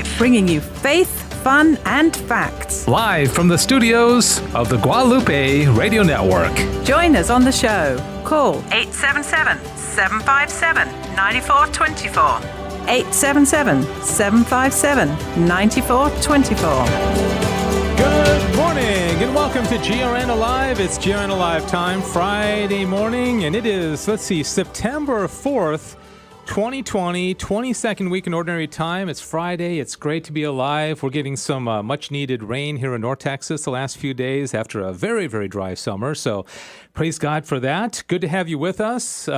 Live, bringing you faith, fun, and facts. Live from the studios of the Guadalupe Radio Network. Join us on the show. Call 877-757-9424. 877-757-9424. Good morning and welcome to GRN Alive. It's GRN Alive time, Friday morning, and it is, September 4th, 2020, 22nd week in Ordinary Time. It's Friday. It's great to be alive. We're getting some much-needed rain here in North Texas the last few days after a very, very dry summer. So praise God for that. Good to have you with us.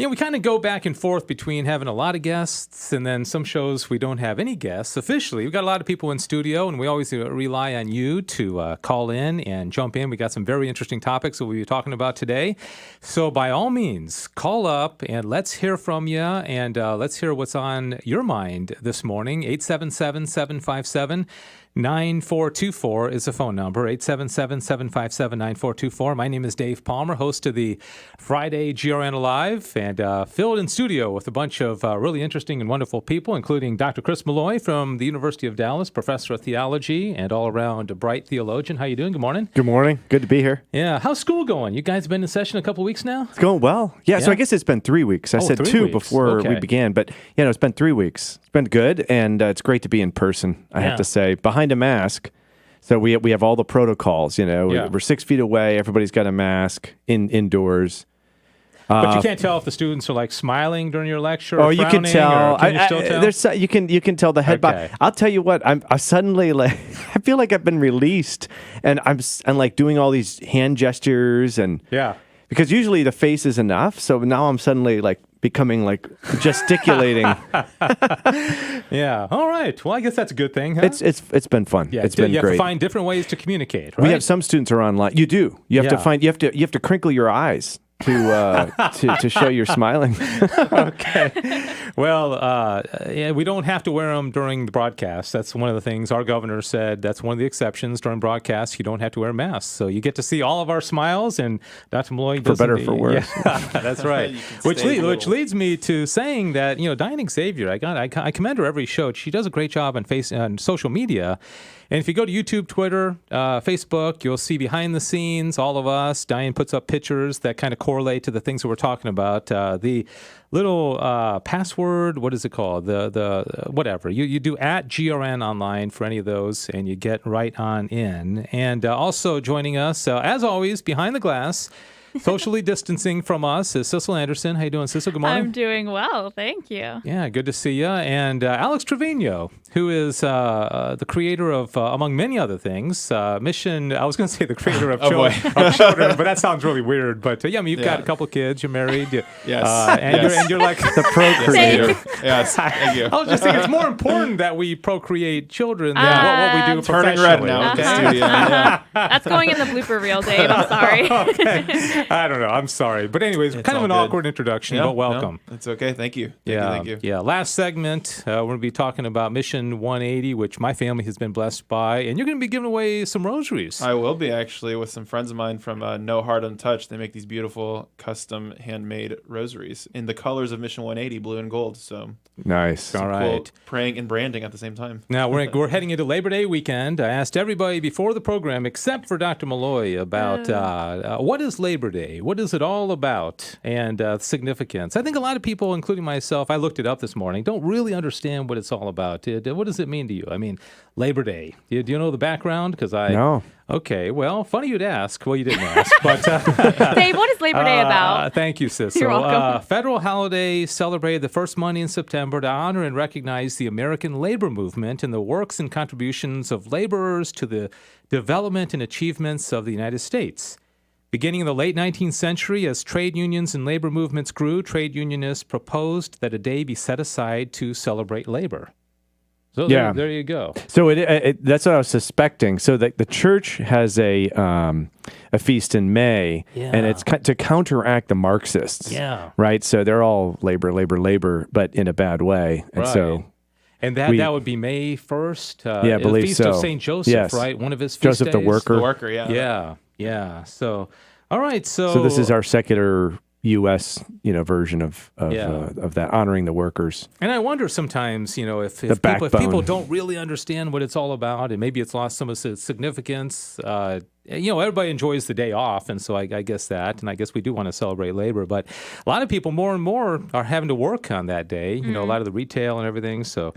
We kind of go back and forth between having a lot of guests and then some shows we don't have any guests officially. We've got a lot of people in studio, and we always rely on you to call in and jump in. We got some very interesting topics that we'll be talking about today. So by all means, call up and let's hear from you, and let's hear what's on your mind this morning. 877-757-9424 is the phone number, 877-757-9424. My name is Dave Palmer, host of the Friday GRN Alive, and filled in studio with a bunch of really interesting and wonderful people, including Dr. Chris Malloy from the University of Dallas, professor of theology and all-around a bright theologian. How you doing? Good morning. Good morning. Good to be here. Yeah. How's school going? You guys been in session a couple weeks now? It's going well. Yeah, so I guess it's been 3 weeks. I said 2 weeks. before we began, but it's been 3 weeks. It's been good, and it's great to be in person, I have to say, behind a mask. So we have all the protocols, We're 6 feet away. Everybody's got a mask indoors. But you can't tell if the students are like smiling during your lecture. You can tell. Can you still tell? You can tell the head. Okay. I'll tell you what. I suddenly I feel like I've been released, and I'm like doing all these hand gestures and because usually the face is enough. So now I'm suddenly like becoming like gesticulating. Yeah. All right. Well, I guess that's a good thing. Huh? It's been fun. Yeah. It's been you great. have to find different ways to communicate. Right? We have some students are online. You do. You have to find. You have to crinkle your eyes to show you're smiling. Okay. Well, we don't have to wear them during the broadcast. That's one of the things our governor said. That's one of the exceptions during broadcasts. You don't have to wear masks, so you get to see all of our smiles. And Dr. Malloy does for better or for worse. Yeah, that's right. which leads me to saying that Diane Xavier, I commend her every show. She does a great job on social media. And if you go to YouTube, Twitter, Facebook, you'll see behind the scenes, all of us. Diane puts up pictures that kind of correlate to the things that we're talking about. The little password, what is it called? The whatever. You do at GRN online for any of those, and you get right on in. And also joining us, as always, behind the glass, socially distancing from us is Cecil Anderson. How you doing, Cecil? Good morning. I'm doing well, thank you. Yeah, good to see you. And Alex Trevino, who is the creator of, among many other things, Mission. I was going to say the creator of, children, but that sounds really weird. But you've got a couple of kids. You're married. Yes. And you're like the procreator. Yes. Thank you. I was just thinking it's more important that we procreate children than what we do turning professionally. red now in the studio. That's going in the blooper reel, Dave. I'm sorry. Okay. I don't know. I'm sorry. But anyways, kind of an awkward introduction, but welcome. No, it's okay. Thank you. Thank you. Yeah. Last segment, we're going to be talking about Mission 180, which my family has been blessed by. And you're going to be giving away some rosaries. I will be, actually, with some friends of mine from No Heart Untouched. They make these beautiful, custom, handmade rosaries in the colors of Mission 180, blue and gold. So nice. All right. Cool praying and branding at the same time. Now, we're heading into Labor Day weekend. I asked everybody before the program, except for Dr. Malloy, about what is Labor Day? What is it all about? And significance. I think a lot of people, including myself, I looked it up this morning, don't really understand what it's all about. What does it mean to you? I mean, Labor Day. Do you know the background? No. Okay, well, funny you'd ask. Well, you didn't ask, but Dave, what is Labor Day about? Thank you, Sis. You're welcome. Federal holiday celebrated the first Monday in September to honor and recognize the American labor movement and the works and contributions of laborers to the development and achievements of the United States. Beginning in the late 19th century, as trade unions and labor movements grew, trade unionists proposed that a day be set aside to celebrate labor. So there you go. So that's what I was suspecting. So the church has a feast in May, and it's to counteract the Marxists. Yeah. Right? So they're all labor, but in a bad way. And so... And that would be May 1st? I believe Feast so. of St. Joseph, right? One of his feast Joseph days. the Worker. The worker, yeah. Yeah. So, all right. So this is our secular U.S. Version of that, honoring the workers. And I wonder sometimes, if people don't really understand what it's all about, and maybe it's lost some of its significance. Everybody enjoys the day off, and so I guess that, and I guess we do want to celebrate labor. But a lot of people more and more are having to work on that day. A lot of the retail and everything. So.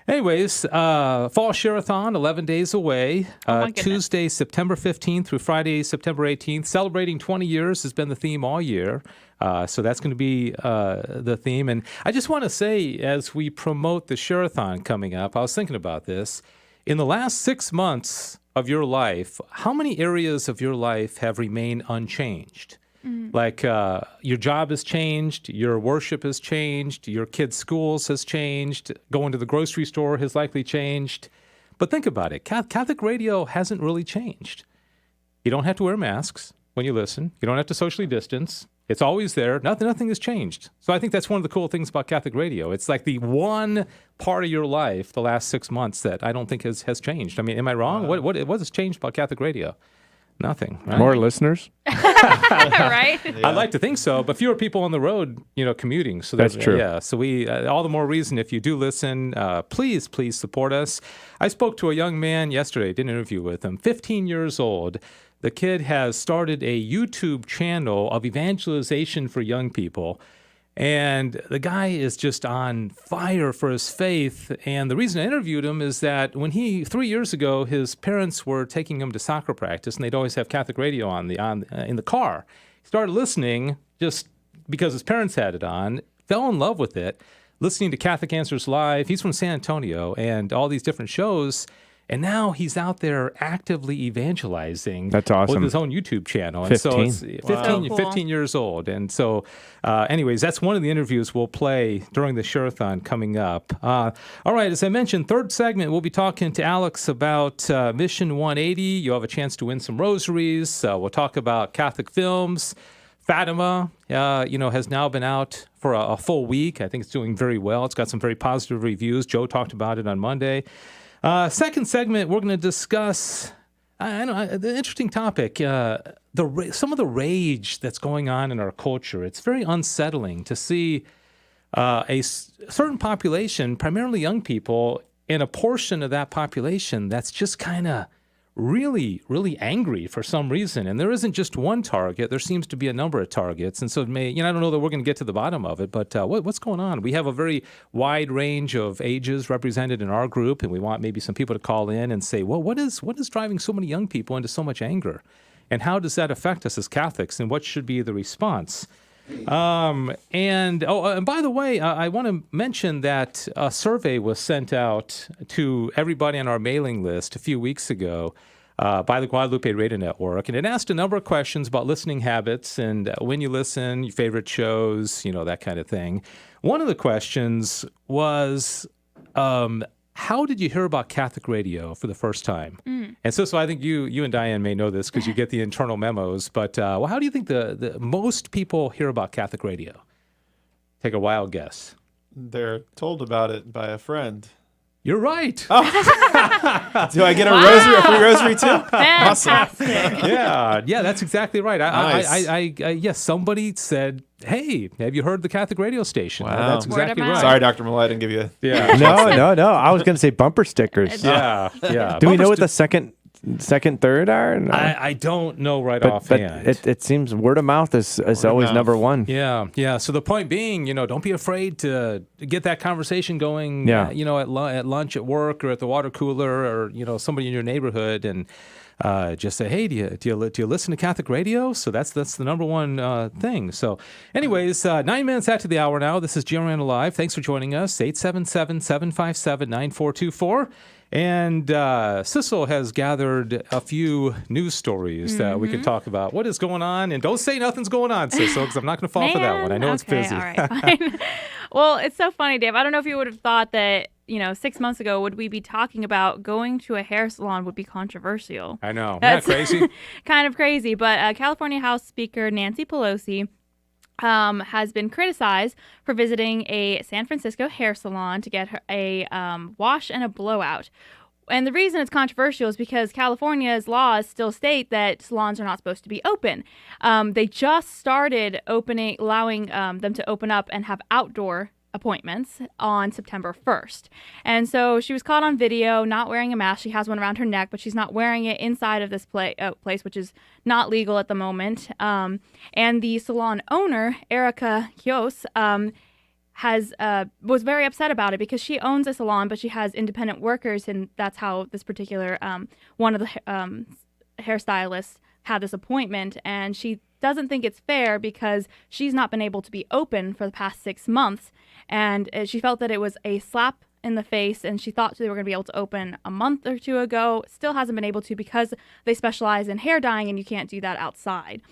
Anyways, Fall Share-a-thon, 11 days away. Tuesday, September 15th through Friday, September 18th. Celebrating 20 years has been the theme all year. So that's going to be the theme. And I just want to say, as we promote the Share-a-thon coming up, I was thinking about this. In the last 6 months of your life, how many areas of your life have remained unchanged? Like your job has changed, your worship has changed, your kids' schools has changed, going to the grocery store has likely changed. But think about it. Catholic radio hasn't really changed. You don't have to wear masks when you listen. You don't have to socially distance. It's always there. Nothing has changed. So I think that's one of the cool things about Catholic radio. It's like the one part of your life the last 6 months that I don't think has changed. I mean, am I wrong? What has changed about Catholic radio? Nothing. Right? More listeners? Right? Yeah. I'd like to think so, but fewer people on the road, commuting. So that's true. Yeah. So we, all the more reason, if you do listen, please support us. I spoke to a young man yesterday, did an interview with him, 15 years old. The kid has started a YouTube channel of evangelization for young people. And the guy is just on fire for his faith. And the reason I interviewed him is that when 3 years ago, his parents were taking him to soccer practice, and they'd always have Catholic radio on in the car. He started listening just because his parents had it on, fell in love with it, listening to Catholic Answers Live. He's from San Antonio, and all these different shows. And now he's out there actively evangelizing. That's awesome. With his own YouTube channel. 15. And so it's 15 years old. And so, anyways, that's one of the interviews we'll play during the Share-a-thon coming up. All right, as I mentioned, third segment, we'll be talking to Alex about Mission 180. You'll have a chance to win some rosaries. We'll talk about Catholic films. Fatima, has now been out for a full week. I think it's doing very well. It's got some very positive reviews. Joe talked about it on Monday. Second segment, we're going to discuss the interesting topic, some of the rage that's going on in our culture. It's very unsettling to see a certain population, primarily young people, and a portion of that population that's just kind of really, really angry for some reason. And there isn't just one target. There seems to be a number of targets. And so I don't know that we're going to get to the bottom of it, but what's going on? We have a very wide range of ages represented in our group, and we want maybe some people to call in and say, well, what is driving so many young people into so much anger? And how does that affect us as Catholics? And what should be the response? And by the way, I want to mention that a survey was sent out to everybody on our mailing list a few weeks ago by the Guadalupe Radio Network, and it asked a number of questions about listening habits and when you listen, your favorite shows, that kind of thing. One of the questions was, how did you hear about Catholic radio for the first time? And so I think you and Diane may know this because you get the internal memos, but how do you think the most people hear about Catholic radio? Take a wild guess. They're told about it by a friend. You're right. Oh. Do I get a free rosary too? Fantastic. Yeah, that's exactly right. Nice. Yes, somebody said, hey, have you heard the Catholic radio station? Wow. That's exactly right. Sorry, Dr. Millay, I didn't give you No. I was going to say bumper stickers. Yeah. Do we know what the second, third are? No. I don't know offhand. But it seems word of mouth is always number one. Yeah. So the point being, don't be afraid to get that conversation going. At lunch at work or at the water cooler or somebody in your neighborhood, and just say, hey, do you listen to Catholic radio? So that's the number one thing. So, anyways, 9 minutes after the hour now. This is GRN Live. Thanks for joining us. 877-757-9424. And Sissel has gathered a few news stories that we could talk about. What is going on? And don't say nothing's going on, Sissel, because I'm not going to fall for that one. I know it's busy. All right, fine. Well, it's so funny, Dave. I don't know if you would have thought that, 6 months ago, would we be talking about going to a hair salon would be controversial. I know. Isn't that crazy? Kind of crazy. But California House Speaker Nancy Pelosi has been criticized for visiting a San Francisco hair salon to get her a wash and a blowout. And the reason it's controversial is because California's laws still state that salons are not supposed to be open. They just started allowing them to open up and have outdoor appointments on September 1st. And so she was caught on video not wearing a mask. She has one around her neck, but she's not wearing it inside of this place, which is not legal at the moment. And the salon owner, Erica Kios, was very upset about it because she owns a salon, but she has independent workers, and that's how this particular one of the hairstylists had this appointment. And she doesn't think it's fair because she's not been able to be open for the past 6 months, and she felt that it was a slap in the face, and she thought they were going to be able to open a month or two ago. Still hasn't been able to because they specialize in hair dyeing, and you can't do that outside.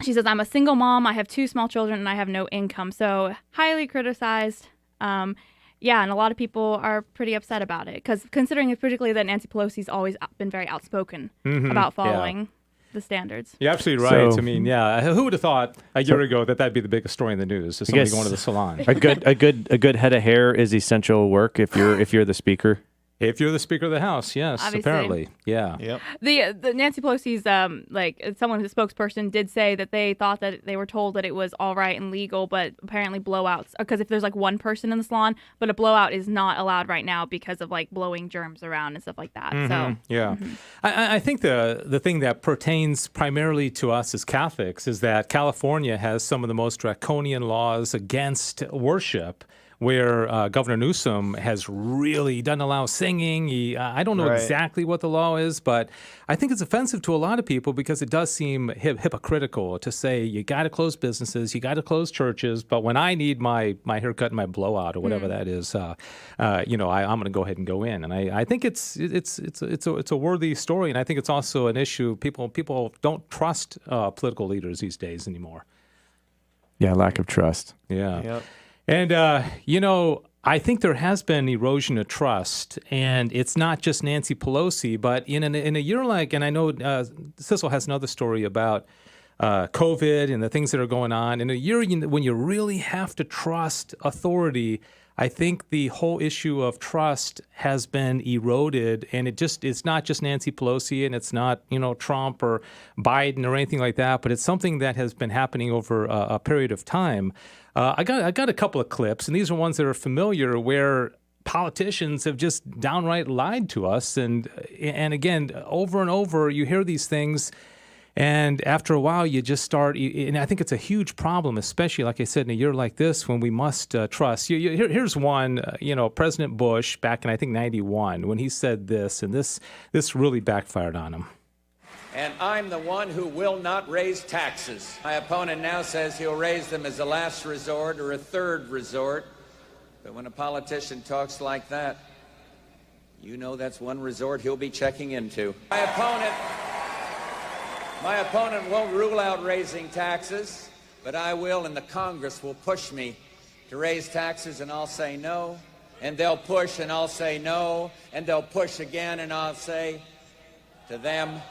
She says, I'm a single mom, I have 2 small children, and I have no income. So highly criticized. And a lot of people are pretty upset about it because considering particularly that Nancy Pelosi's always been very outspoken about following the standards. You're absolutely right. So, I mean, who would have thought a year ago that that'd be the biggest story in the news? Is somebody going to the salon? A good head of hair is essential work if you're the speaker. If you're the Speaker of the House, yes, obviously. Apparently, yeah. Yep. The Nancy Pelosi's someone who's a spokesperson did say that they thought that they were told that it was all right and legal, but apparently blowouts, because if there's like one person in the salon, but a blowout is not allowed right now because of like blowing germs around and stuff like that. So I think the thing that pertains primarily to us as Catholics is that California has some of the most draconian laws against worship, where Governor Newsom has really doesn't allow singing. I don't know exactly what the law is, but I think it's offensive to a lot of people because it does seem hypocritical to say you got to close businesses, you got to close churches, but when I need my haircut and my blowout or whatever that is, I'm going to go ahead and go in. And I think it's a worthy story, and I think it's also an issue. People don't trust political leaders these days anymore. Yeah, lack of trust. Yeah. Yep. And, I think there has been erosion of trust, and it's not just Nancy Pelosi, but in a year like, and I know Sissel has another story about COVID and the things that are going on. In a year when you really have to trust authority, I think the whole issue of trust has been eroded, and it's not just Nancy Pelosi, and it's not, Trump or Biden or anything like that, but it's something that has been happening over a period of time. I got a couple of clips, and these are ones that are familiar where politicians have just downright lied to us. And again, over and over, you hear these things, and after a while, you just start, and I think it's a huge problem, especially, like I said, in a year like this when we must trust. Here's one, President Bush back in, I think, 91, when he said this, and this really backfired on him. And I'm the one who will not raise taxes. My opponent now says he'll raise them as a last resort or a third resort. But when a politician talks like that, that's one resort he'll be checking into. My opponent won't rule out raising taxes, but I will, and the Congress will push me to raise taxes, and I'll say no. And they'll push, and I'll say no. And they'll push again, and I'll say to them,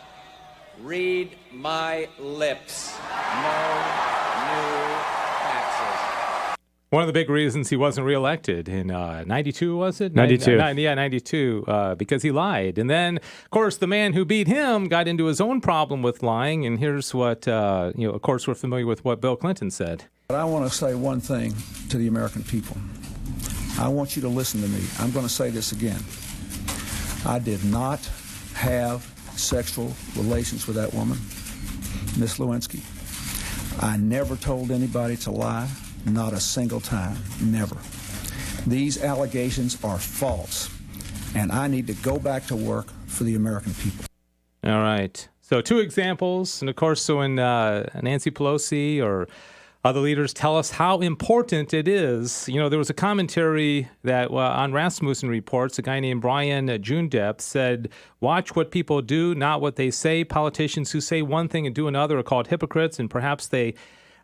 read my lips. No new taxes. One of the big reasons he wasn't reelected in 92, was it? 92. 92, because he lied. And then, of course, the man who beat him got into his own problem with lying. And here's what, of course, we're familiar with what Bill Clinton said. But I want to say one thing to the American people. I want you to listen to me. I'm going to say this again. I did not have sexual relations with that woman, Miss Lewinsky. I never told anybody to lie, not a single time, never. These allegations are false, and I need to go back to work for the American people. All right. So 2 examples, and of course, so when Nancy Pelosi or other leaders tell us how important it is. There was a commentary that on Rasmussen Reports, a guy named Brian Junedep said, watch what people do, not what they say. Politicians who say one thing and do another are called hypocrites, and perhaps they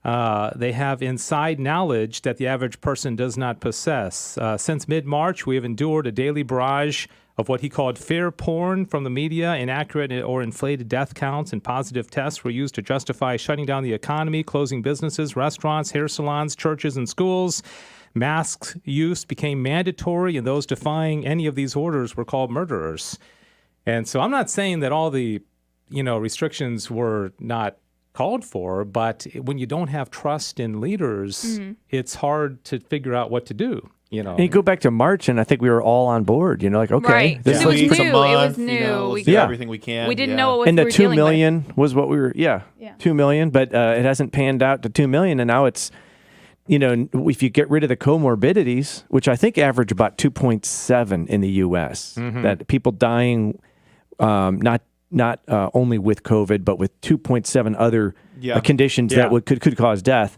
have inside knowledge that the average person does not possess. Since mid-March, we have endured a daily barrage of what he called fear porn from the media. Inaccurate or inflated death counts and positive tests were used to justify shutting down the economy, closing businesses, restaurants, hair salons, churches, and schools. Mask use became mandatory, and those defying any of these orders were called murderers. And so I'm not saying that all the, restrictions were not called for, but when you don't have trust in leaders, it's hard to figure out what to do. And you go back to March, and I think we were all on board. Like, okay, right. this It was looks new. month, It was new. Let's do everything we can. We didn't know what and we the were 2 dealing million was what we were. Yeah. 2 million, but it hasn't panned out to 2 million, and now it's. If you get rid of the comorbidities, which I think average about 2.7 in the U.S., that people dying not only with COVID, but with 2.7 other conditions that could cause death.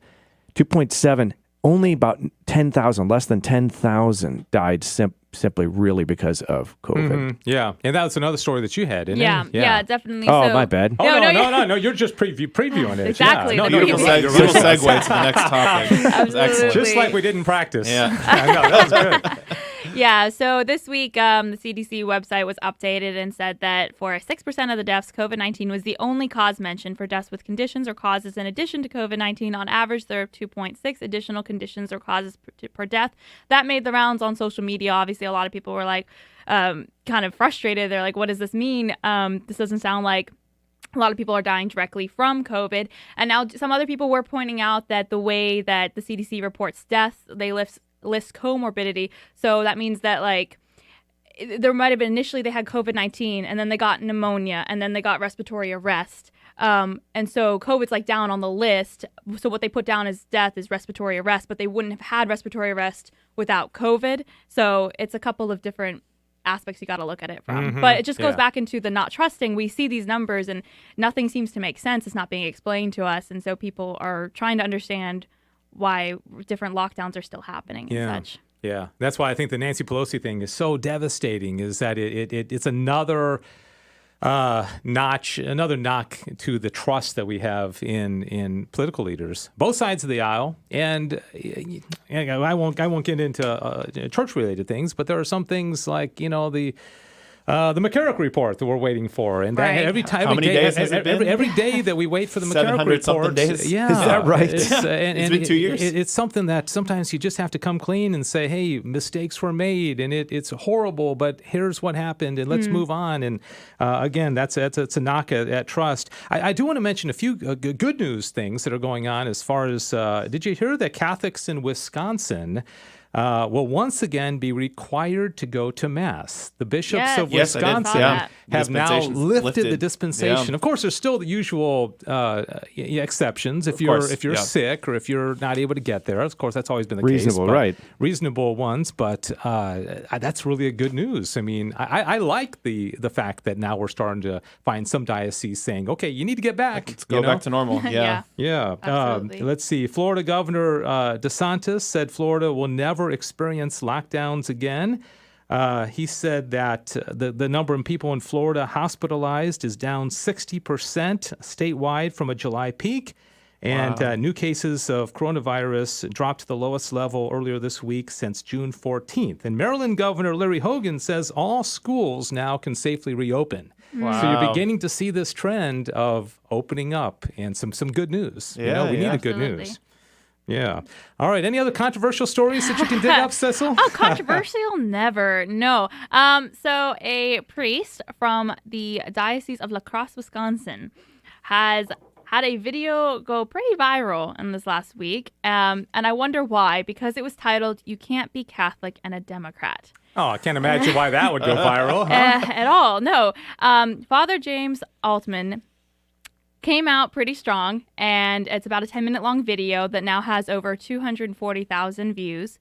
2.7, only about 10,000, less than 10,000 died simply really because of COVID. Yeah, and that was another story that you had, isn't it? Yeah, definitely. Oh, so, my bad. Oh, no, you're just previewing it. Exactly. Yeah. Beautiful segue to the next topic. Absolutely. Excellent. Just like we didn't practice. Yeah. I know, that was good. Yeah, so this week, the CDC website was updated and said that for 6% of the deaths, COVID-19 was the only cause mentioned. For deaths with conditions or causes in addition to COVID-19, on average, there are 2.6 additional conditions or causes per death. That made the rounds on social media. Obviously, a lot of people were like kind of frustrated. They're like, what does this mean? This doesn't sound like a lot of people are dying directly from COVID. And now some other people were pointing out that the way that the CDC reports deaths, they list comorbidity. So that means that there might have been initially they had COVID-19 and then they got pneumonia and then they got respiratory arrest. And so COVID's down on the list. So what they put down as death is respiratory arrest, but they wouldn't have had respiratory arrest without COVID. So it's a couple of different aspects you got to look at it from. But it just goes back into the not trusting. We see these numbers and nothing seems to make sense. It's not being explained to us. And so people are trying to understand why different lockdowns are still happening and such. Yeah, that's why I think the Nancy Pelosi thing is so devastating, is that it's another knock to the trust that we have in political leaders, both sides of the aisle. And I won't get into church-related things, but there are some things like, the McCarrick report that we're waiting for, and every time, how many days has it been? Every day that we wait for the McCarrick report, days? Yeah, is that right? It's been 2 years. It's something that sometimes you just have to come clean and say, "Hey, mistakes were made, and it's horrible, but here's what happened, and let's move on." And again, that's a knock at trust. I do want to mention a few good news things that are going on as far as. Did you hear that Catholics in Wisconsin will once again be required to go to Mass? The bishops of Wisconsin have now lifted the dispensation. Of course, there's still the usual exceptions if you're sick or if you're not able to get there. Of course, that's always been the case. Reasonable ones, but that's really a good news. I mean, I like the fact that now we're starting to find some dioceses saying, okay, you need to get back. Let's go back to normal. Yeah. Let's see. Florida Governor DeSantis said Florida will never experience lockdowns again. He said that the number of people in Florida hospitalized is down 60% statewide from a July peak. And new cases of coronavirus dropped to the lowest level earlier this week since June 14th. And Maryland Governor Larry Hogan says all schools now can safely reopen. Wow. So you're beginning to see this trend of opening up and some good news. We need the good news. Yeah. All right. Any other controversial stories that you can dig up, Cecil? Oh, controversial? Never. No. So a priest from the Diocese of La Crosse, Wisconsin, has had a video go pretty viral in this last week. And I wonder why, because it was titled, "You Can't Be Catholic and a Democrat." Oh, I can't imagine why that would go viral. Huh? At all. No. Father James Altman came out pretty strong, and it's about a 10-minute long video that now has over 240,000 views.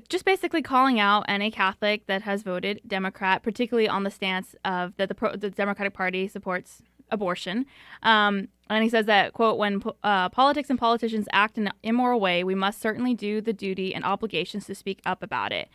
Just basically calling out any Catholic that has voted Democrat, particularly on the stance of that the Democratic Party supports abortion. And he says that, quote, "When politics and politicians act in an immoral way, we must certainly do the duty and obligations to speak up about it."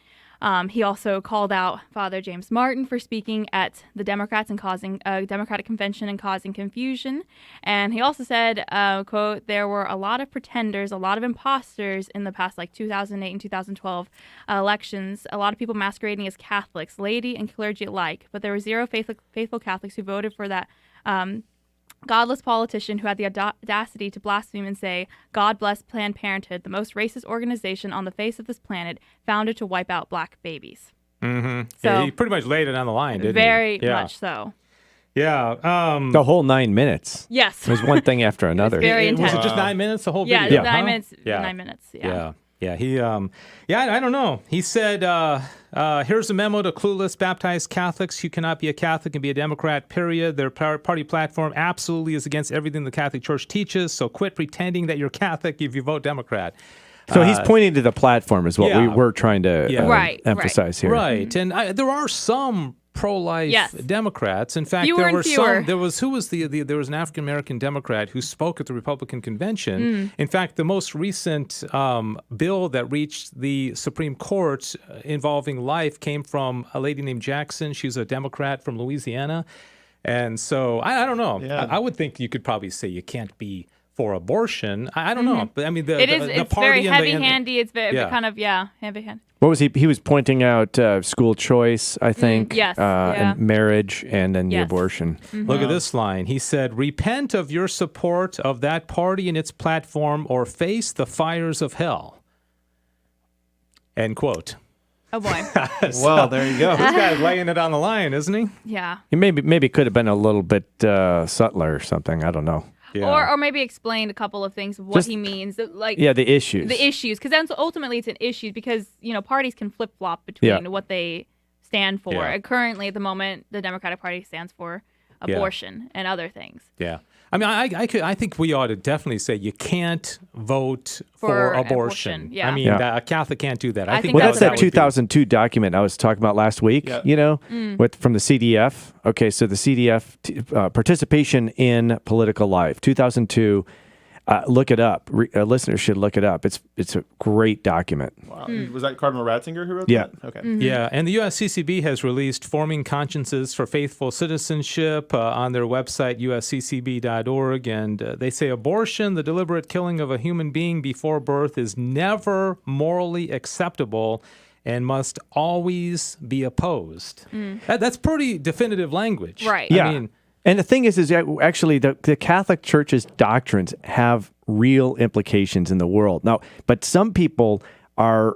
He also called out Father James Martin for speaking at the Democrats and causing a Democratic convention and causing confusion. And he also said, quote, "There were a lot of pretenders, a lot of imposters in the past, 2008 and 2012 elections. A lot of people masquerading as Catholics, laity and clergy alike. But there were zero faithful Catholics who voted for that godless politician who had the audacity to blaspheme and say, "God bless Planned Parenthood, the most racist organization on the face of this planet, founded to wipe out black babies." Mm-hmm. So, yeah, he pretty much laid it on the line, didn't very he? much so. Yeah. The whole 9 minutes. Yes. It was one thing after another. very Was intense. it just 9 minutes? The whole Yeah, video? 9 minutes. Yeah. 9 minutes. Yeah. Yeah. He, I don't know. He said, here's a memo to clueless baptized Catholics. You cannot be a Catholic and be a Democrat, period. Their party platform absolutely is against everything the Catholic Church teaches. So quit pretending that you're Catholic if you vote Democrat. So he's pointing to the platform is what yeah. we were trying to Right, emphasize here. Right. And there are some pro-life Yes. Democrats. In fact, Fewer there and were fewer. some. There was there was an African American Democrat who spoke at the Republican convention. In fact, the most recent bill that reached the Supreme Court involving life came from a lady named Jackson. She's a Democrat from Louisiana, and so I don't know. Yeah. I would think you could probably say you can't be for abortion. I don't know, but I mean the It's party very and heavy-handed. It's very Yeah. kind of, heavy-handed. What was he? He was pointing out school choice, I think. yes, And marriage, and then the Yes. abortion. Look at this line. He said, repent of your support of that party and its platform or face the fires of hell. End quote. Oh, boy. Well, there you go. This guy's laying it on the line, isn't he? Yeah. He maybe could have been a little bit subtler or something. I don't know. Yeah. Or maybe explain a couple of things of what Just- he means. Like Yeah, the issues. the issues. Because then ultimately it's an issue because, parties can flip-flop between Yeah. what they stand for. Yeah. And currently, at the moment, the Democratic Party stands for abortion and other things. Yeah. I mean, I think we ought to definitely say you can't vote for For abortion. abortion, yeah. I mean, Yeah. a Catholic can't do that. I think Well, that that's was that what would be- 2002 document I was talking about last week, Yeah. from the CDF. Okay, so the CDF, participation in political life, 2002. Look it up. Listeners should look it up. It's a great document. Wow. Was that Cardinal Ratzinger who wrote Yeah. that? Okay. Yeah, and the USCCB has released Forming Consciences for Faithful Citizenship on their website, usccb.org, and they say abortion, the deliberate killing of a human being before birth, is never morally acceptable and must always be opposed. That's pretty definitive language. Right. Yeah. I mean, And the thing is actually the Catholic Church's doctrines have real implications in the world. Now, but some people are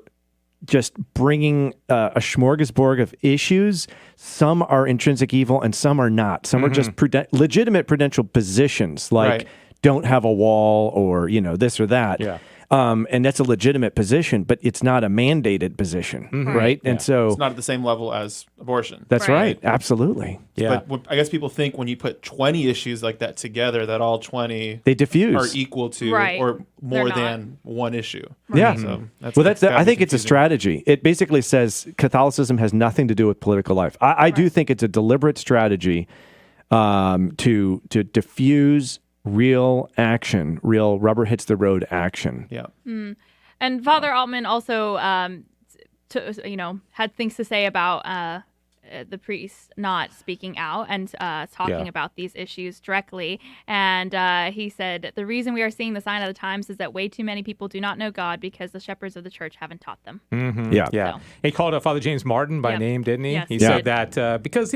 just bringing a smorgasbord of issues. Some are intrinsic evil and some are not. Some are just legitimate prudential positions like Right. don't have a wall or, this or that. Yeah. And that's a legitimate position, but it's not a mandated position, right? And so It's not at the same level as abortion. that's Right. right. Absolutely. yeah. But I guess people think when you put 20 issues like that together, that all 20 They are diffuse. equal to Right. or more They're not. than one issue. Yeah. So that's, Well, gotta I be think it's a confusing. strategy. It basically says Catholicism has nothing to do with political life. I do think it's a deliberate strategy to diffuse real action, real rubber hits the road action. Yeah. And Father Altman also, had things to say about the priests not speaking out and talking Yeah. about these issues directly. And he said, the reason we are seeing the sign of the times is that way too many people do not know God because the shepherds of the church haven't taught them. Yeah. Yeah, So. he called out Father James Martin by Yep. name, didn't he? Yes, he he said did. that because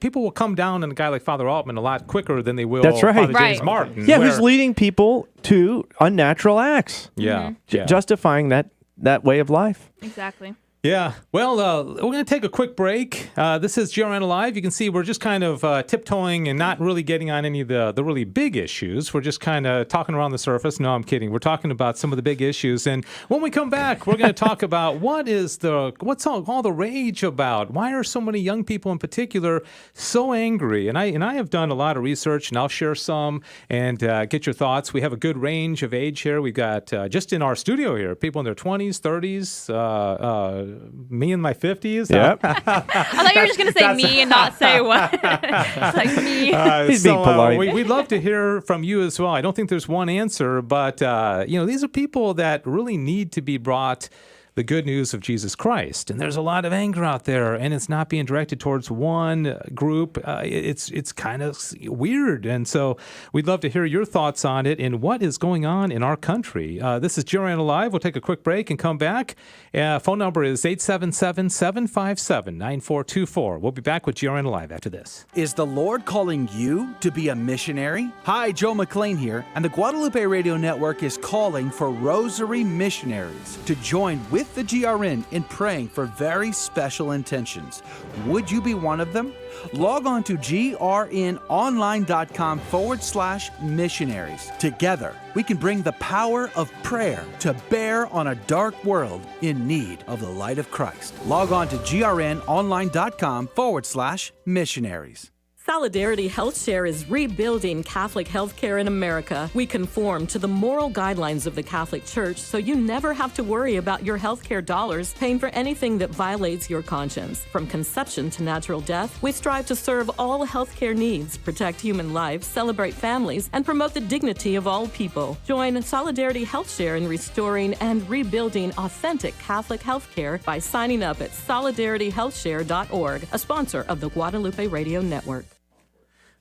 people will come down on a guy like Father Altman a lot quicker than they will That's right. Father James Right. Martin. Yeah, who's where- leading people to unnatural acts, Yeah, yeah. justifying that way of life. Exactly. Yeah. Well, we're going to take a quick break. This is GRN Live. You can see we're just kind of tiptoeing and not really getting on any of the really big issues. We're just kind of talking around the surface. No, I'm kidding. We're talking about some of the big issues. And when we come back, we're going to talk about what's all the rage about? Why are so many young people in particular so angry? And I have done a lot of research, and I'll share some and get your thoughts. We have a good range of age here. We've got just in our studio here, people in their 20s, 30s, me in my 50s. Yep. I thought you were just going to say me and not say what. It's like me. He's being polite. We'd love to hear from you as well. I don't think there's one answer, but these are people that really need to be brought the good news of Jesus Christ. And there's a lot of anger out there, and it's not being directed towards one group. It's kind of weird. And so we'd love to hear your thoughts on it and what is going on in our country. This is GRN Live. We'll take a quick break and come back. Phone number is 877-757-9424. We'll be back with GRN Live after this. Is the Lord calling you to be a missionary? Hi, Joe McLean here, and the Guadalupe Radio Network is calling for Rosary missionaries to join with the GRN in praying for very special intentions. Would you be one of them? Log on to grnonline.com/missionaries. Together, we can bring the power of prayer to bear on a dark world in need of the light of Christ. Log on to grnonline.com/missionaries. Solidarity HealthShare is rebuilding Catholic healthcare in America. We conform to the moral guidelines of the Catholic Church, so you never have to worry about your healthcare dollars paying for anything that violates your conscience. From conception to natural death, we strive to serve all healthcare needs, protect human lives, celebrate families, and promote the dignity of all people. Join Solidarity HealthShare in restoring and rebuilding authentic Catholic healthcare by signing up at solidarityhealthshare.org, a sponsor of the Guadalupe Radio Network.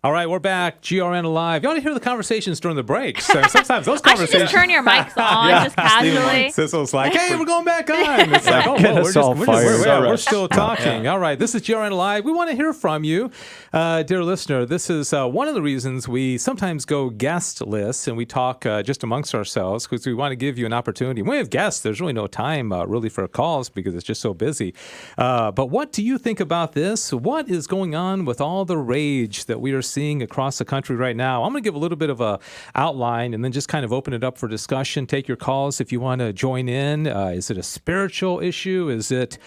All right, we're back. GRN Alive. You want to hear the conversations during the breaks. Sometimes those conversations. I should just turn your mics on just casually. Sissel's like, hey, we're going back on. It's like, oh, whoa, we're still talking. All right, this is GRN Alive. We want to hear from you. Dear listener, this is one of the reasons we sometimes go guestless and we talk just amongst ourselves because we want to give you an opportunity. When we have guests, there's really no time really for calls because it's just so busy. But what do you think about this? What is going on with all the rage that we are seeing across the country right now? I'm going to give a little bit of a outline and then just kind of open it up for discussion. Take your calls if you want to join in. Is it a spiritual issue? Is it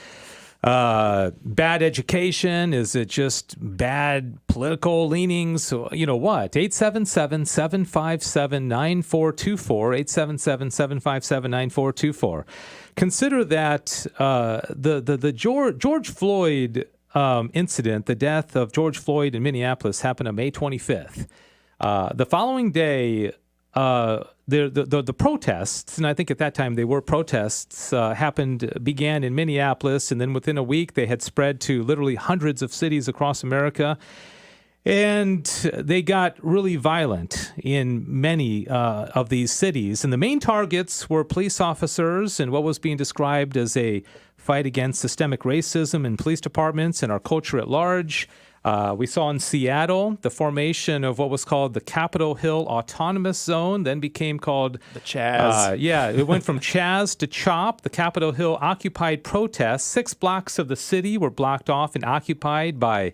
bad education? Is it just bad political leanings? You know what? 877-757-9424. 877-757-9424. Consider that the George Floyd incident, the death of George Floyd in Minneapolis, happened on May 25th. The following day, the protests, and I think at that time they were protests, began in Minneapolis, and then within a week they had spread to literally hundreds of cities across America. And they got really violent in many of these cities. And the main targets were police officers and what was being described as a fight against systemic racism in police departments and our culture at large. We saw in Seattle the formation of what was called the Capitol Hill Autonomous Zone, then became called the Chaz. It went from Chaz to CHOP, the Capitol Hill Occupied Protests. 6 blocks of the city were blocked off and occupied by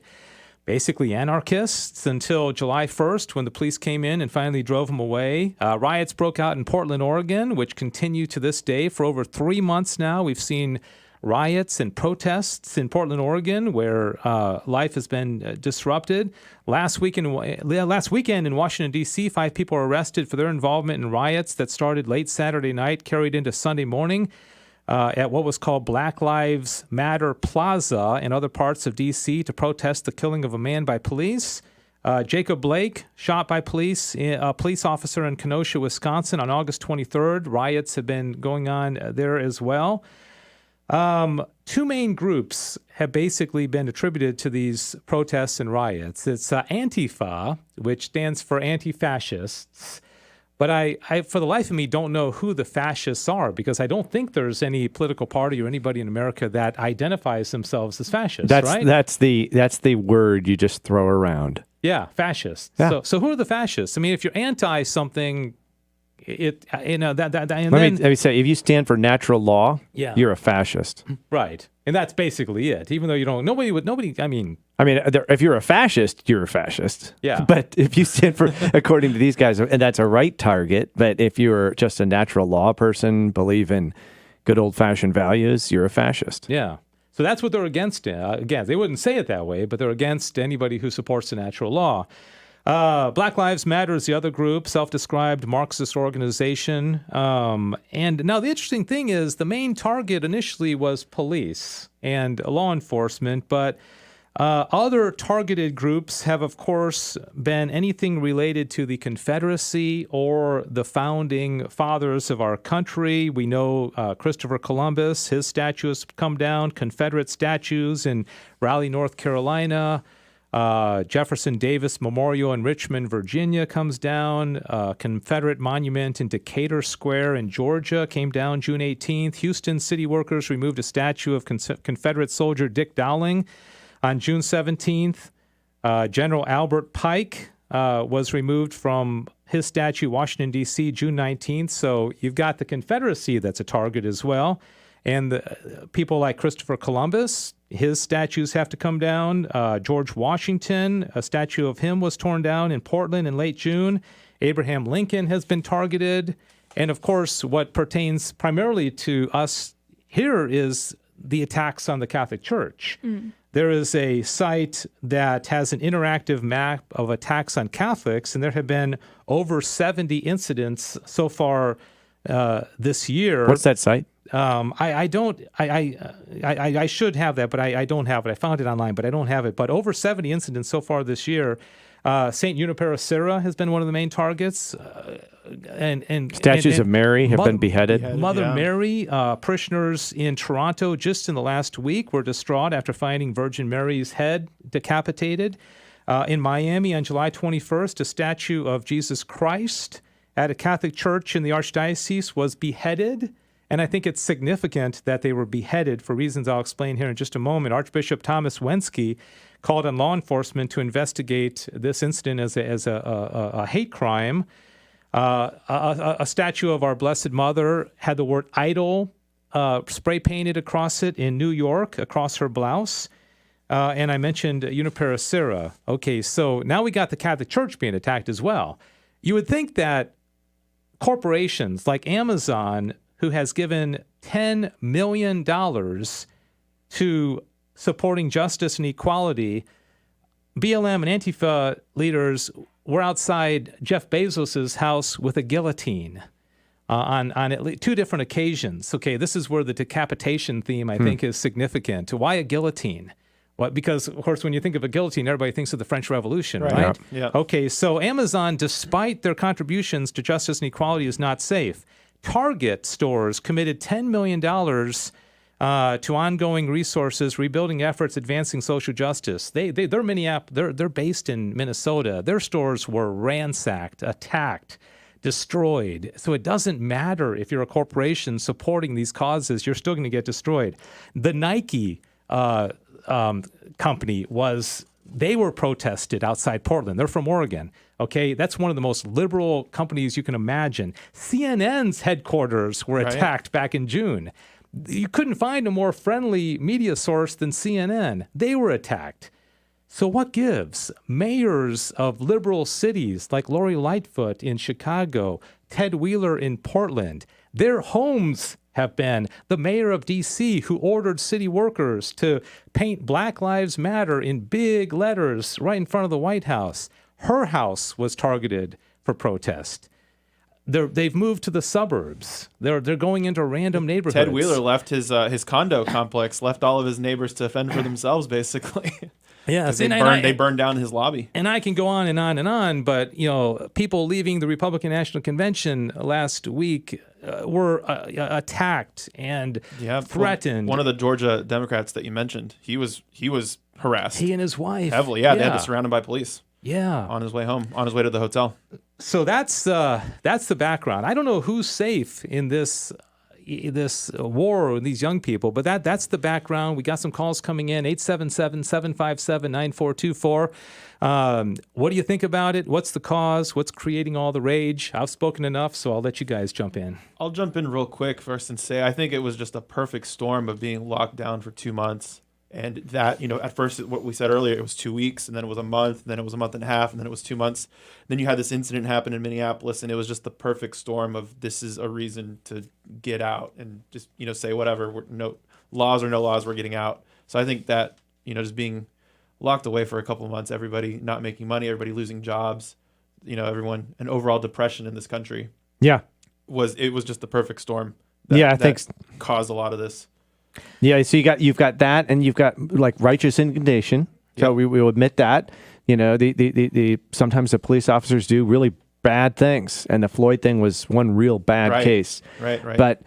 basically anarchists until July 1st when the police came in and finally drove them away. Riots broke out in Portland, Oregon, which continue to this day. For over 3 months now, we've seen riots and protests in Portland, Oregon, where life has been disrupted. Last weekend in Washington, D.C., 5 people were arrested for their involvement in riots that started late Saturday night, carried into Sunday morning. At what was called Black Lives Matter Plaza in other parts of D.C. to protest the killing of a man by police. Jacob Blake, shot by police, a police officer in Kenosha, Wisconsin on August 23rd. Riots have been going on there as well. 2 main groups have basically been attributed to these protests and riots. It's Antifa, which stands for anti-fascists. But I, for the life of me, don't know who the fascists are because I don't think there's any political party or anybody in America that identifies themselves as fascists. Right? That's the word you just throw around. Yeah, fascists. Yeah. So who are the fascists? I mean, if you're anti something, let me say, if you stand for natural law, you're a fascist. Right, and that's basically it. Even though you don't, nobody. I mean, if you're a fascist, you're a fascist. Yeah. But if you stand for, according to these guys, and that's a right target. But if you're just a natural law person, believe in good old fashioned values, you're a fascist. Yeah. So that's what they're against. Again, they wouldn't say it that way, but they're against anybody who supports the natural law. Black Lives Matter is the other group, self-described Marxist organization. And now the interesting thing is the main target initially was police and law enforcement, but Other targeted groups have, of course, been anything related to the Confederacy or the founding fathers of our country. We know Christopher Columbus, his statue has come down, Confederate statues in Raleigh, North Carolina. Jefferson Davis Memorial in Richmond, Virginia comes down. Confederate monument in Decatur Square in Georgia came down June 18th. Houston city workers removed a statue of Confederate soldier Dick Dowling on June 17th. General Albert Pike was removed from his statue, Washington, D.C., June 19th. So you've got the Confederacy that's a target as well. And people like Christopher Columbus, his statues have to come down. George Washington, a statue of him was torn down in Portland in late June. Abraham Lincoln has been targeted. And of course, what pertains primarily to us here is the attacks on the Catholic Church. There is a site that has an interactive map of attacks on Catholics, and there have been over 70 incidents so far this year. What's that site? I should have that, but I don't have it. I found it online, but I don't have it. But over 70 incidents so far this year. St. Junipero Serra has been one of the main targets. And statues of Mary have been beheaded. Mother Mary, parishioners in Toronto just in the last week were distraught after finding Virgin Mary's head decapitated. In Miami on July 21st, a statue of Jesus Christ at a Catholic church in the Archdiocese was beheaded. And I think it's significant that they were beheaded for reasons I'll explain here in just a moment. Archbishop Thomas Wensky called on law enforcement to investigate this incident as a hate crime. A statue of our Blessed Mother had the word idol spray painted across it in New York, across her blouse. And I mentioned Junipero Serra. Okay, so now we got the Catholic Church being attacked as well. You would think that corporations like Amazon, who has given $10 million to supporting justice and equality, BLM and Antifa leaders were outside Jeff Bezos' house with a guillotine on at least two different occasions. Okay, this is where the decapitation theme, I think, is significant. Why a guillotine? What? Because, of course, when you think of a guillotine, everybody thinks of the French Revolution, right? Yeah. Okay, so Amazon, despite their contributions to justice and equality, is not safe. Target stores committed $10 million to ongoing resources, rebuilding efforts, advancing social justice. They're based in Minnesota. Their stores were ransacked, attacked, destroyed. So it doesn't matter if you're a corporation supporting these causes, you're still going to get destroyed. The Nike company they were protested outside Portland. They're from Oregon. Okay, that's one of the most liberal companies you can imagine. CNN's headquarters were attacked back in June. You couldn't find a more friendly media source than CNN. They were attacked. So what gives? Mayors of liberal cities like Lori Lightfoot in Chicago, Ted Wheeler in Portland, their homes have been. The mayor of D.C., who ordered city workers to paint Black Lives Matter in big letters right in front of the White House. Her house was targeted for protest. They've moved to the suburbs. They're going into random neighborhoods. Ted Wheeler left his condo complex, left all of his neighbors to fend for themselves, basically. Yeah, they burned down his lobby. And I can go on and on and on, but people leaving the Republican National Convention last week were attacked and threatened. One of the Georgia Democrats that you mentioned, he was harassed. He and his wife heavily. Yeah, they had to surround him by police. Yeah, on his way home, on his way to the hotel. So that's the background. I don't know who's safe in this war with these young people, but that's the background. We got some calls coming in, 877-757-9424. What do you think about it? What's the cause? What's creating all the rage? I've spoken enough, so I'll let you guys jump in. I'll jump in real quick first and say I think it was just a perfect storm of being locked down for 2 months. And that, at first, what we said earlier, it was 2 weeks, and then it was a month, and then it was a month and a half, and then it was 2 months. Then you had this incident happen in Minneapolis, and it was just the perfect storm of this is a reason to get out and just, say whatever. No laws or no laws, we're getting out. So I think that, just being locked away for a couple of months, everybody not making money, everybody losing jobs, everyone, an overall depression in this country. Yeah. It was just the perfect storm. I think caused a lot of this. Yeah, so you've got that, and you've got like righteous indignation, So we will admit that. You know, the sometimes the police officers do really bad things, and the Floyd thing was one real bad case. Right. But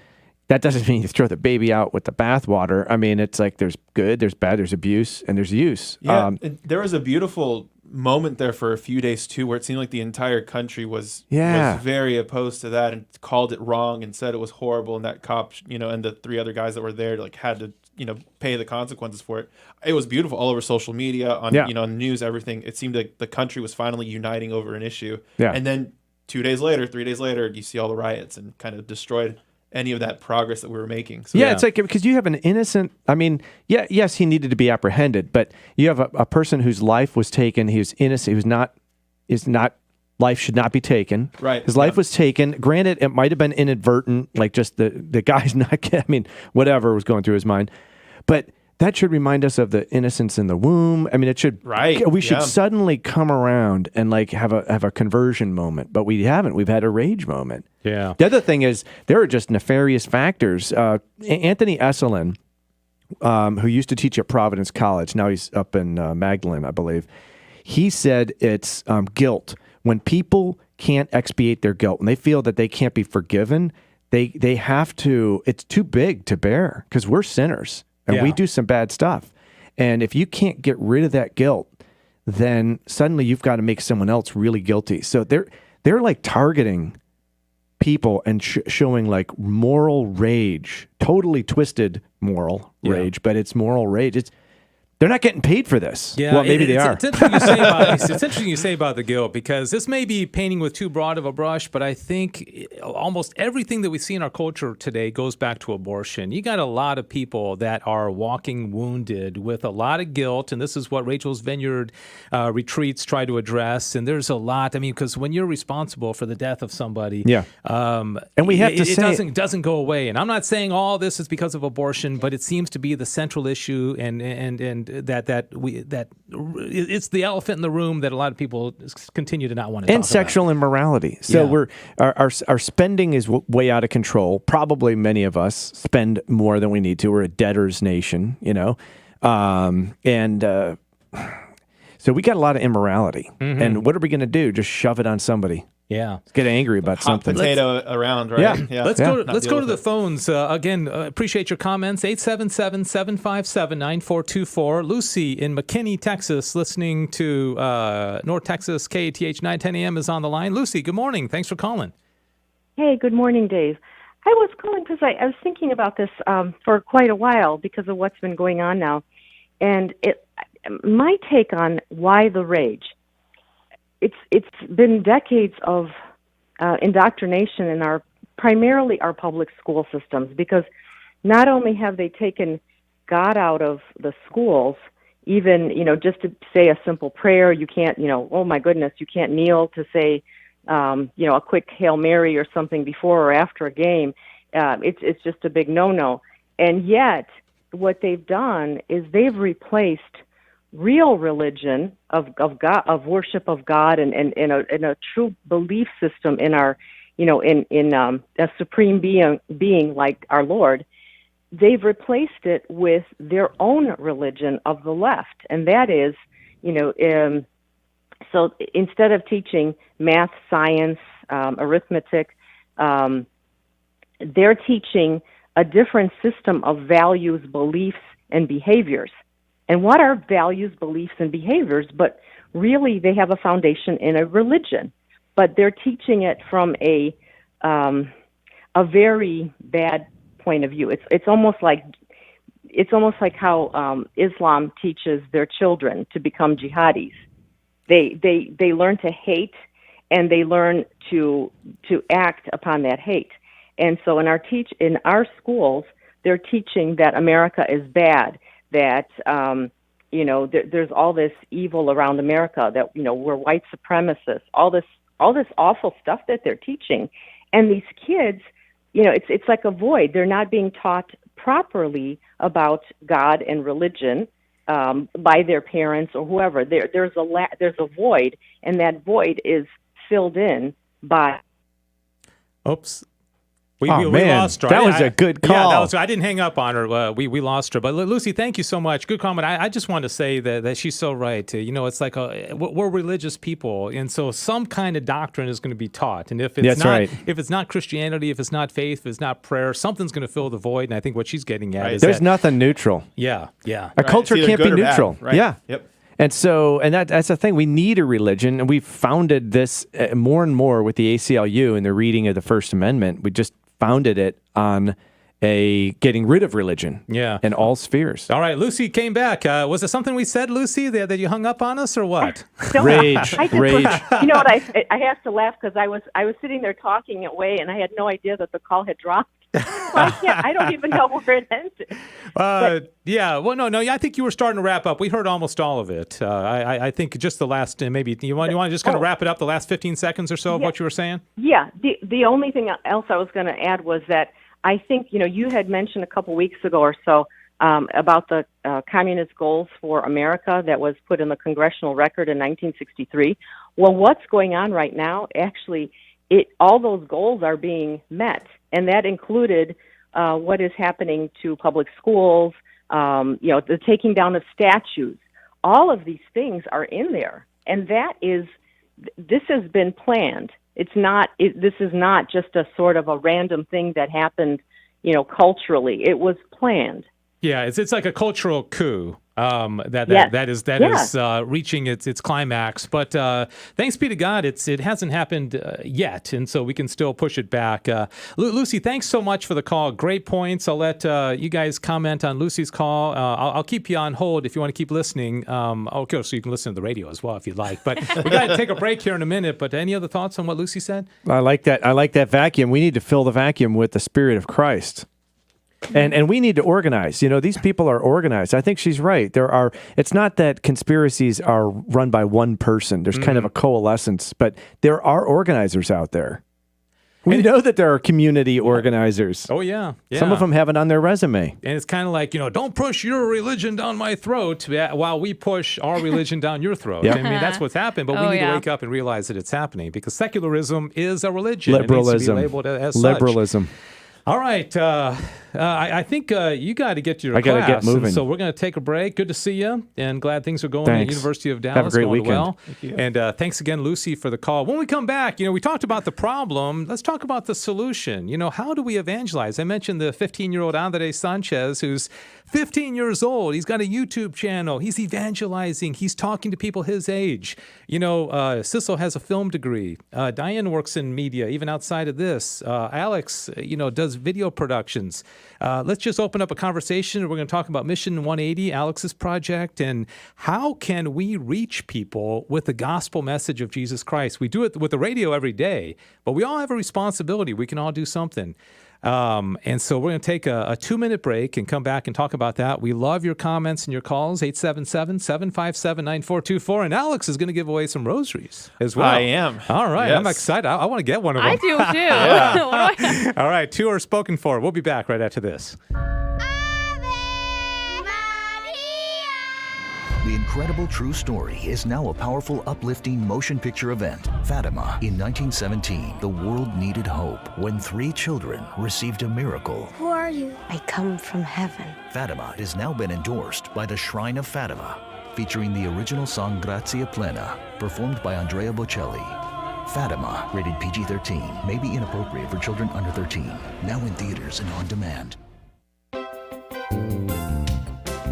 that doesn't mean you throw the baby out with the bathwater. I mean, it's like there's good, there's bad, there's abuse, and there's use. Yeah, and there was a beautiful moment there for a few days too, where it seemed like the entire country was very opposed to that and called it wrong and said it was horrible, and that cop, and the 3 other guys that were there had to pay the consequences for it. It was beautiful all over social media, on on the news, everything. It seemed like the country was finally uniting over an issue. Yeah. And then 3 days later, you see all the riots and kind of destroyed any of that progress that we were making. So, it's like, because you have an innocent, I mean, yes, he needed to be apprehended, but you have a person whose life was taken. He was innocent. Life should not be taken. Right. His life was taken. Granted, it might have been inadvertent, like just the guy's not, I mean, whatever was going through his mind. But that should remind us of the innocence in the womb. I mean, it should. Right. We should suddenly come around and like have a conversion moment, but we haven't. We've had a rage moment. Yeah. The other thing is there are just nefarious factors. Anthony Esselin, who used to teach at Providence College, now he's up in Magdalen, I believe. He said it's guilt. When people can't expiate their guilt, when they feel that they can't be forgiven, they have to. It's too big to bear because we're sinners. And we do some bad stuff. And if you can't get rid of that guilt, then suddenly you've got to make someone else really guilty. So they're like targeting people and showing like moral rage, totally twisted moral rage, but it's moral rage. They're not getting paid for this. Yeah, well, maybe they are. It's interesting you say about the guilt, because this may be painting with too broad of a brush, but I think almost everything that we see in our culture today goes back to abortion. You got a lot of people that are walking wounded with a lot of guilt, and this is what Rachel's Vineyard retreats try to address. And there's a lot. I mean, because when you're responsible for the death of somebody, and we have to say it doesn't go away. And I'm not saying all this is because of abortion, but it seems to be the central issue, and that it's the elephant in the room that a lot of people continue to not want to talk about. And sexual immorality. So our spending is way out of control. Probably many of us spend more than we need to. We're a debtor's nation, so we got a lot of immorality. Mm-hmm. And what are we going to do? Just shove it on somebody? Yeah. Get angry about something. Potato around, right? Yeah. Let's go to the phones. Again, appreciate your comments. 877-757-9424. Lucy in McKinney, Texas, listening to North Texas KATH 910 AM is on the line. Lucy, good morning. Thanks for calling. Hey, good morning, Dave. I was calling because I was thinking about this for quite a while because of what's been going on now. And my take on why the rage. It's been decades of indoctrination in primarily our public school systems, because not only have they taken God out of the schools, even, just to say a simple prayer, you can't, oh my goodness, you can't kneel to say, a quick Hail Mary or something before or after a game. It's just a big no-no. And yet what they've done is they've replaced real religion of God, of worship of God, and in a true belief system in our, in a supreme being like our Lord. They've replaced it with their own religion of the left, and that is, so instead of teaching math, science, arithmetic, they're teaching a different system of values, beliefs, and behaviors. And what are values, beliefs, and behaviors? But really, they have a foundation in a religion. But they're teaching it from a very bad point of view. It's almost like how Islam teaches their children to become jihadis. They learn to hate, and they learn to act upon that hate. And so in our schools, they're teaching that America is bad, that there's all this evil around America, that we're white supremacists, all this awful stuff that they're teaching. And these kids, it's like a void. They're not being taught properly about God and religion by their parents or whoever. There's a void, and that void is filled in by. Oops. We man, lost her. That was a good call. Yeah, I didn't hang up on her. We lost her. But Lucy, thank you so much. Good comment. I just want to say that she's so right. It's like we're religious people, and so some kind of doctrine is going to be taught. And if it's if it's not Christianity, if it's not faith, if it's not prayer, something's going to fill the void. And I think what she's getting at is there's nothing neutral. Yeah. A culture can't be neutral. Bad, right? Yeah. Yep. And so, that's the thing. We need a religion, and we've founded this more and more with the ACLU and the reading of the First Amendment. We just founded it on getting rid of religion in all spheres. All right, Lucy came back. Was it something we said, Lucy, that you hung up on us, or what? Rage. You know what? I have to laugh because I was sitting there talking away, and I had no idea that the call had dropped. So I don't even know where it ended. Yeah. Well, no. I think you were starting to wrap up. We heard almost all of it. I think just the last, maybe you want to just kind of wrap it up, the last 15 seconds or so of what you were saying? Yeah. The only thing else I was going to add was that I think, you had mentioned a couple weeks ago or so about the communist goals for America that was put in the Congressional Record in 1963. Well, what's going on right now, actually, all those goals are being met, and that included what is happening to public schools, the taking down of statues. All of these things are in there, and this has been planned. This is not just a sort of a random thing that happened, culturally. It was planned. Yeah, it's like a cultural coup. That is reaching its climax. But thanks be to God, it hasn't happened yet, and so we can still push it back. Lucy, thanks so much for the call. Great points. I'll let you guys comment on Lucy's call. I'll keep you on hold if you want to keep listening. Okay, so you can listen to the radio as well if you'd like. But we got to take a break here in a minute. But any other thoughts on what Lucy said? I like that. I like that vacuum. We need to fill the vacuum with the Spirit of Christ. And we need to organize. These people are organized. I think she's right. It's not that conspiracies are run by one person. There's kind of a coalescence, but there are organizers out there. We know that there are community organizers. Oh, yeah. Some of them have it on their resume. And it's kind of like, don't push your religion down my throat while we push our religion down your throat. Yep. I mean, that's what's happened, but we need to wake up and realize that it's happening because secularism is a religion. Liberalism. It needs to be labeled as such. Liberalism. All right. I think you got to get to your class. I got to get moving. So we're going to take a break. Good to see you, and glad things are going at University of Dallas. Have a great going weekend. Well. And thanks again, Lucy, for the call. When we come back, we talked about the problem. Let's talk about the solution. How do we evangelize? I mentioned the 15-year-old Andres Sanchez, who's 15 years old. He's got a YouTube channel. He's evangelizing. He's talking to people his age. Sissel has a film degree. Diane works in media, even outside of this. Alex, does video productions. Let's just open up a conversation. We're going to talk about Mission 180, Alex's project, and how can we reach people with the gospel message of Jesus Christ? We do it with the radio every day, but we all have a responsibility. We can all do something. And so we're going to take a 2-minute break and come back and talk about that. We love your comments and your calls, 877-757-9424. And Alex is going to give away some rosaries as well. I am. All right. Yes. I'm excited. I want to get one of them. I do too. Yeah. All right. 2 are spoken for. We'll be back right after this. The incredible true story is now a powerful, uplifting motion picture event. Fatima. In 1917, the world needed hope when 3 children received a miracle. Who are you? I come from heaven. Fatima has now been endorsed by the Shrine of Fatima, featuring the original song Grazia Plena, performed by Andrea Bocelli. Fatima, rated PG-13, may be inappropriate for children under 13. Now in theaters and on demand.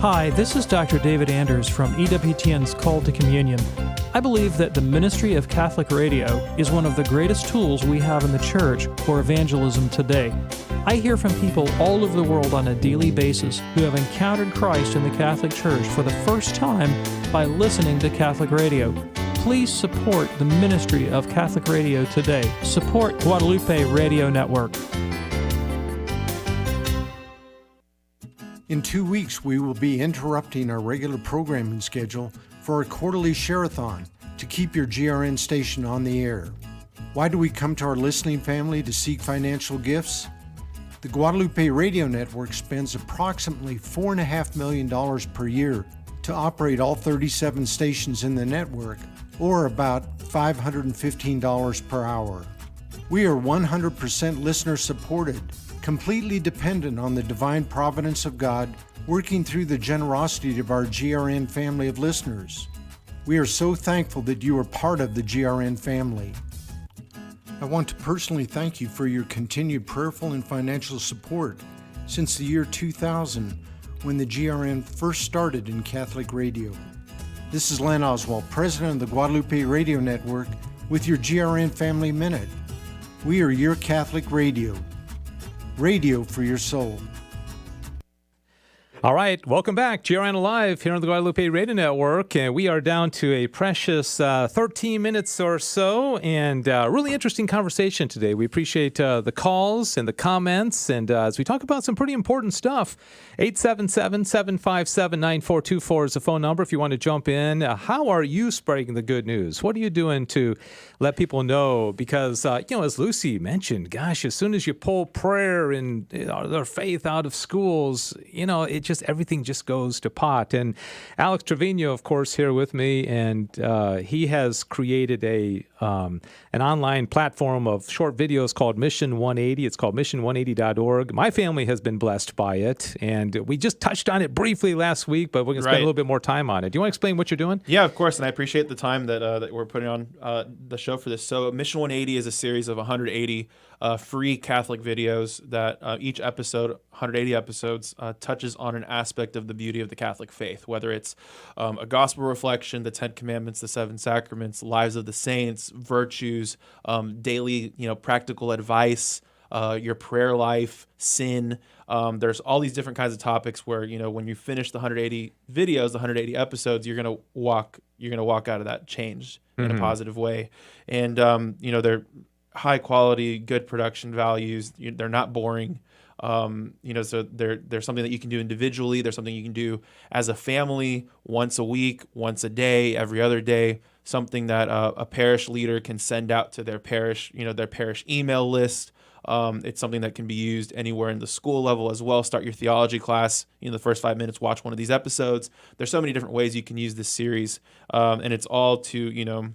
Hi, this is Dr. David Anders from EWTN's Call to Communion. I believe that the ministry of Catholic Radio is one of the greatest tools we have in the church for evangelism today. I hear from people all over the world on a daily basis who have encountered Christ in the Catholic Church for the first time by listening to Catholic Radio. Please support the ministry of Catholic Radio today. Support Guadalupe Radio Network. In 2 weeks, we will be interrupting our regular programming schedule for a quarterly share-a-thon to keep your GRN station on the air. Why do we come to our listening family to seek financial gifts? The Guadalupe Radio Network spends approximately $4.5 million per year to operate all 37 stations in the network, or about $515 per hour. We are 100% listener supported, completely dependent on the divine providence of God working through the generosity of our GRN family of listeners. We are so thankful that you are part of the GRN family. I want to personally thank you for your continued prayerful and financial support since the year 2000, when the GRN first started in Catholic radio. This is Len Oswald, president of the Guadalupe Radio Network, with your GRN Family Minute. We are your Catholic radio. Radio for your soul. All right, welcome back. GRN Alive here on the Guadalupe Radio Network. And we are down to a precious 13 minutes or so, and really interesting conversation today. We appreciate the calls and the comments, and as we talk about some pretty important stuff. 877-757-9424 is the phone number if you want to jump in. How are you spreading the good news? What are you doing to let people know? Because, as Lucy mentioned, gosh, as soon as you pull prayer and their faith out of schools, everything just goes to pot. And Alex Trevino, of course, here with me, and he has created an online platform of short videos called Mission 180. It's called mission180.org. My family has been blessed by it, and we just touched on it briefly last week, but we're going to spend a little bit more time on it. Do you want to explain what you're doing? Yeah, of course, and I appreciate the time that we're putting on the show for this. So Mission 180 is a series of 180 free Catholic videos that each episode, 180 episodes, touches on an aspect of the beauty of the Catholic faith, whether it's a gospel reflection, the 10 Commandments, the 7 Sacraments, lives of the saints, virtues, daily, practical advice, your prayer life, sin. There's all these different kinds of topics where, when you finish the 180 videos, the 180 episodes, you're going to walk out of that changed in a positive way. And, they're high quality, good production values. They're not boring. So there's something that you can do individually. There's something you can do as a family, once a week, once a day, every other day. Something that a parish leader can send out to their parish, their parish email list. It's something that can be used anywhere in the school level as well. Start your theology class. The first 5 minutes, watch one of these episodes. There's so many different ways you can use this series, and it's all to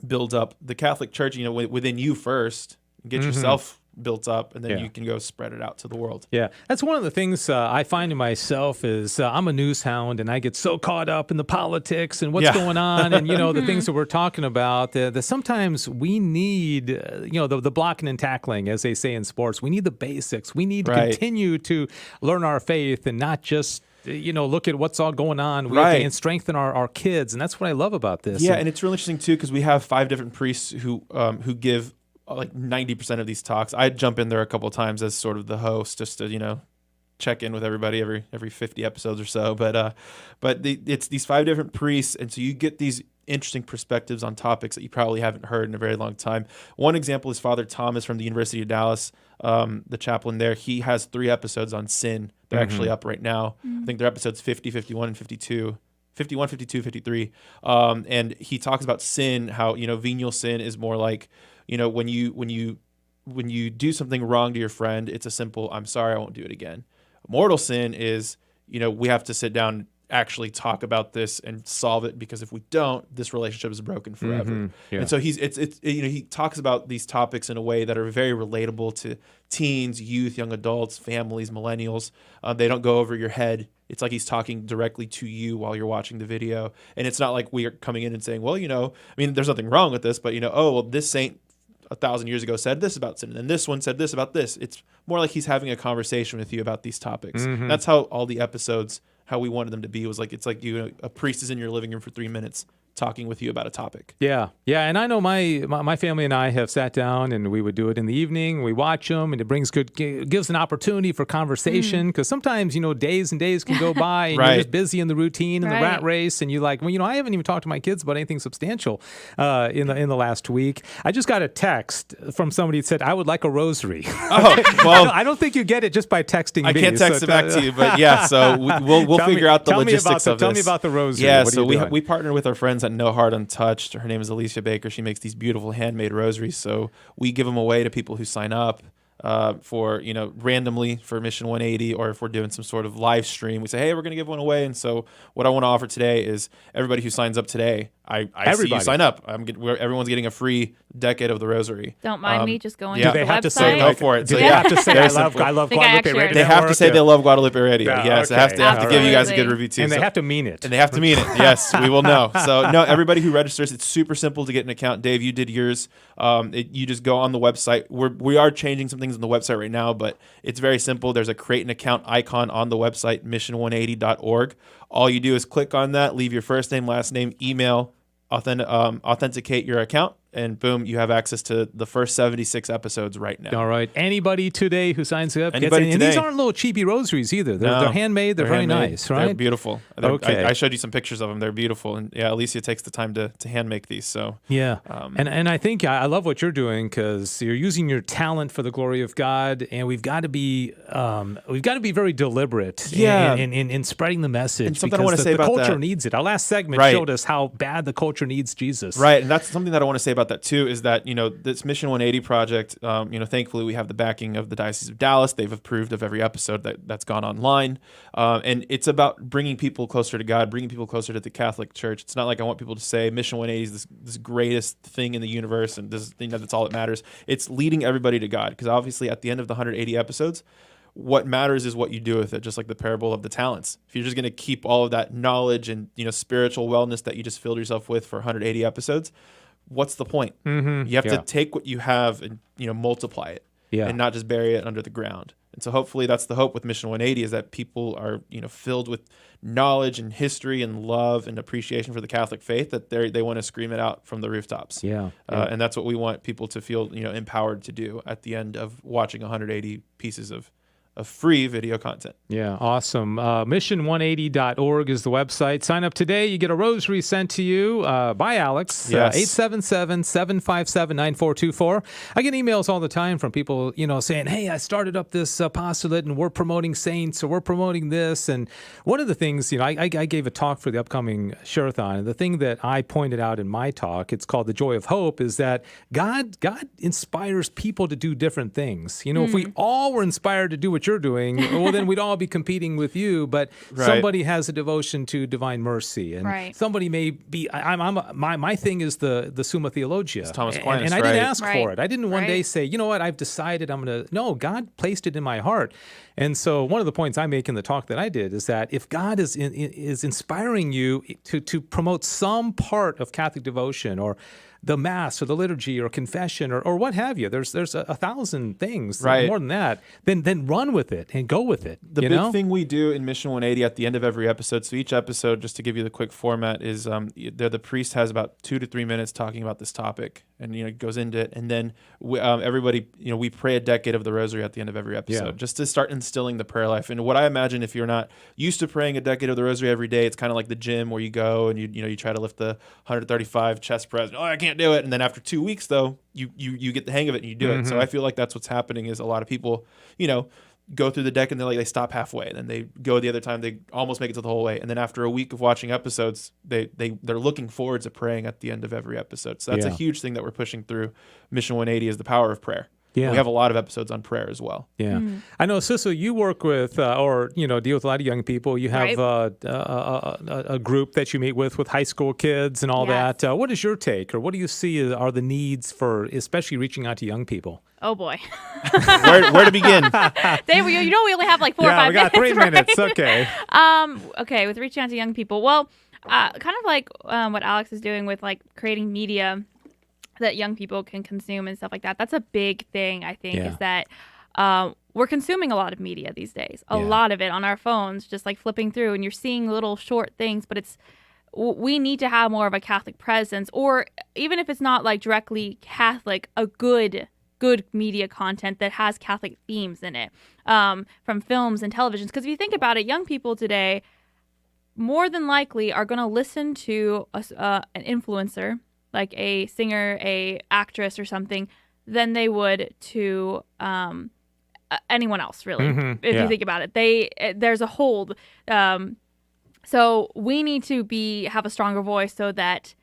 build up the Catholic Church. Within you first. Get yourself built up, and then you can go spread it out to the world. Yeah, that's one of the things I find in myself is I'm a news hound, and I get so caught up in the politics and what's going on, and the things that we're talking about. That sometimes we need, the blocking and tackling, as they say in sports. We need the basics. We need to continue to learn our faith and not just look at what's all going on and strengthen our kids, and that's what I love about this. Yeah, and it's really interesting too because we have 5 different priests who give like 90% of these talks. I'd jump in there a couple of times as sort of the host just to, check in with everybody every 50 episodes or so. But it's these 5 different priests, and so you get these interesting perspectives on topics that you probably haven't heard in a very long time. One example is Father Thomas from the University of Dallas, the chaplain there. He has 3 episodes on sin. They're actually up right now. I think they're episodes 50, 51, and 52. 51, 52, 53. And he talks about sin, how, venial sin is more like, when you do something wrong to your friend, it's a simple, I'm sorry, I won't do it again. Mortal sin is, we have to sit down, actually talk about this and solve it, because if we don't, this relationship is broken forever. And so he talks about these topics in a way that are very relatable to teens, youth, young adults, families, millennials. They don't go over your head. It's like he's talking directly to you while you're watching the video. And it's not like we are coming in and saying, well, there's nothing wrong with this, but this saint 1,000 years ago said this about sin, and this one said this about this. It's more like he's having a conversation with you about these topics. That's how all the episodes, how we wanted them to be, was like, it's like a priest is in your living room for 3 minutes talking with you about a topic. Yeah. And I know my family and I have sat down, and we would do it in the evening. We watch them, and it gives an opportunity for conversation, because sometimes, days and days can go by, and you're just busy in the routine and the rat race, and you're like, well, I haven't even talked to my kids about anything substantial in the last week. I just got a text from somebody that said, I would like a rosary. Oh, well. I don't think you get it just by texting me. I can't text it back to you, but yeah, so we'll figure out the logistics of this. Tell me about the rosary. Yeah, so we partner with our friends at No Heart Untouched. Her name is Alicia Baker. She makes these beautiful handmade rosaries. So we give them away to people who sign up for, randomly for Mission 180, or if we're doing some sort of live stream, we say, hey, we're going to give one away. And so what I want to offer today is everybody who signs up today, I see you sign up. Everyone's getting a free decade of the Rosary. Don't mind me just going do to they the have website. to say go for it. Do they have to say I love Guadalupe Radio? They have to say they love Guadalupe Radio. Yes, they have to give you guys a good review too. And they have to mean it. And they have to mean it. Yes, we will know. So no, everybody who registers, it's super simple to get an account. Dave, you did yours. You just go on the website. We are changing some things on the website right now, but it's very simple. There's a create an account icon on the website, mission180.org. All you do is click on that, leave your first name, last name, email, authenticate your account, and boom, you have access to the first 76 episodes right now. All right. Anybody today who signs up Anybody gets in. And these aren't little cheapy rosaries either. They're handmade. They're very handmade. nice, right? They're beautiful. Okay. I showed you some pictures of them. They're beautiful. And yeah, Alicia takes the time to hand make these. So yeah. And I think I love what you're doing because you're using your talent for the glory of God, and we've got to be very deliberate in spreading the message. And something I want to say about the culture that. needs it. Our last segment showed us how bad the culture needs Jesus. Right. And that's something that I want to say about that too, is that, this Mission 180 project, thankfully we have the backing of the Diocese of Dallas. They've approved of every episode that's gone online. And it's about bringing people closer to God, bringing people closer to the Catholic Church. It's not like I want people to say Mission 180 is this greatest thing in the universe and this thing that's all that matters. It's leading everybody to God, because obviously at the end of the 180 episodes, what matters is what you do with it, just like the parable of the talents. If you're just going to keep all of that knowledge and spiritual wellness that you just filled yourself with for 180 episodes, what's the point? Mm-hmm. You have to take what you have and multiply it, and not just bury it under the ground. And so hopefully that's the hope with Mission 180, is that people are filled with knowledge and history and love and appreciation for the Catholic faith, that they want to scream it out from the rooftops. And that's what we want people to feel empowered to do at the end of watching 180 pieces of free video content. Yeah, awesome. Mission180.org is the website. Sign up today. You get a rosary sent to you by Alex. Yes. 877-757-9424. I get emails all the time from people, saying, hey, I started up this apostolate and we're promoting saints, or we're promoting this. And one of the things, I gave a talk for the upcoming Share-a-thon, and the thing that I pointed out in my talk, it's called The Joy of Hope, is that God inspires people to do different things. If we all were inspired to do what you're doing, well, then we'd all be competing with you. But somebody has a devotion to divine mercy, and somebody may be. My thing is the Summa Theologia. It's Thomas Aquinas, and I didn't ask for it. I didn't one day say, you know what, I've decided I'm going to. No, God placed it in my heart. And so one of the points I make in the talk that I did is that if God is inspiring you to promote some part of Catholic devotion, or the Mass, or the liturgy, or confession, or what have you, there's 1,000 things, more than that, then run with it and go with it. The big thing we do in Mission 180 at the end of every episode, so each episode, just to give you the quick format, is the priest has about 2 to 3 minutes talking about this topic, and goes into it, and then everybody, we pray a decade of the Rosary at the end of every episode, just to start instilling the prayer life. And what I imagine, if you're not used to praying a decade of the Rosary every day, it's kind of like the gym where you go and you try to lift the 135 chest press. Oh, I can't do it. And then after 2 weeks, though, you get the hang of it and you do it. So I feel like that's what's happening, is a lot of people, go through the deck and they stop halfway, and then they go the other time, they almost make it to the whole way, and then after a week of watching episodes, they're looking forward to praying at the end of every episode. So that's a huge thing that we're pushing through Mission 180, is the power of prayer. Yeah. We have a lot of episodes on prayer as well. Yeah. I know, Sissel, you work with, deal with a lot of young people. You have a group that you meet with high school kids and all that. What is your take, or what do you see are the needs for especially reaching out to young people? Oh, boy. where to begin? Dave, we only have 4 or 5 minutes. Yeah, we got 3 minutes. Okay. Okay, with reaching out to young people. Well, kind of like what Alex is doing with creating media that young people can consume and stuff like that. That's a big thing, I think, is that we're consuming a lot of media these days. A lot of it on our phones, just flipping through, and you're seeing little short things, but we need to have more of a Catholic presence, or even if it's not directly Catholic, a good media content that has Catholic themes in it, from films and televisions. Because if you think about it, young people today more than likely are going to listen to an influencer, like a singer, a actress or something, than they would to anyone else, really. If you think about it, there's a hold. So we need to have a stronger voice, so that's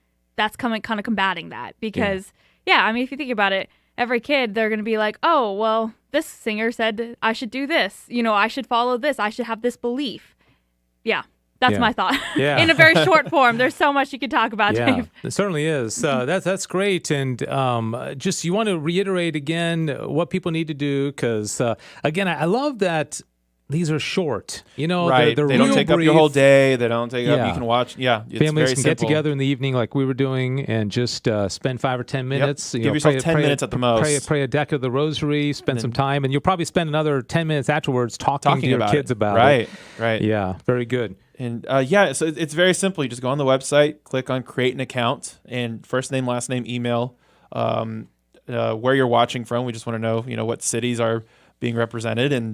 kind of combating that. Because if you think about it, every kid, they're going to be like, oh, well, this singer said I should do this. I should follow this. I should have this belief. Yeah. That's my thought. Yeah. In a very short form. There's so much you could talk about, Dave. It certainly is. That's great. And just you want to reiterate again what people need to do because, again, I love that these are short. You know, right. They're they don't take brief. up your whole day. They don't take up. You can watch. Yeah, it's families very can simple. get together in the evening like we were doing and just spend 5 or 10 minutes. Give yourself 10 minutes at the most. Pray a deck of the rosary. Spend some time, and you'll probably spend another 10 minutes afterwards talking to your kids about it. Right. Yeah. Very good. And so it's very simple. You just go on the website, click on create an account, and first name, last name, email, where you're watching from. We just want to know, what cities are being represented, and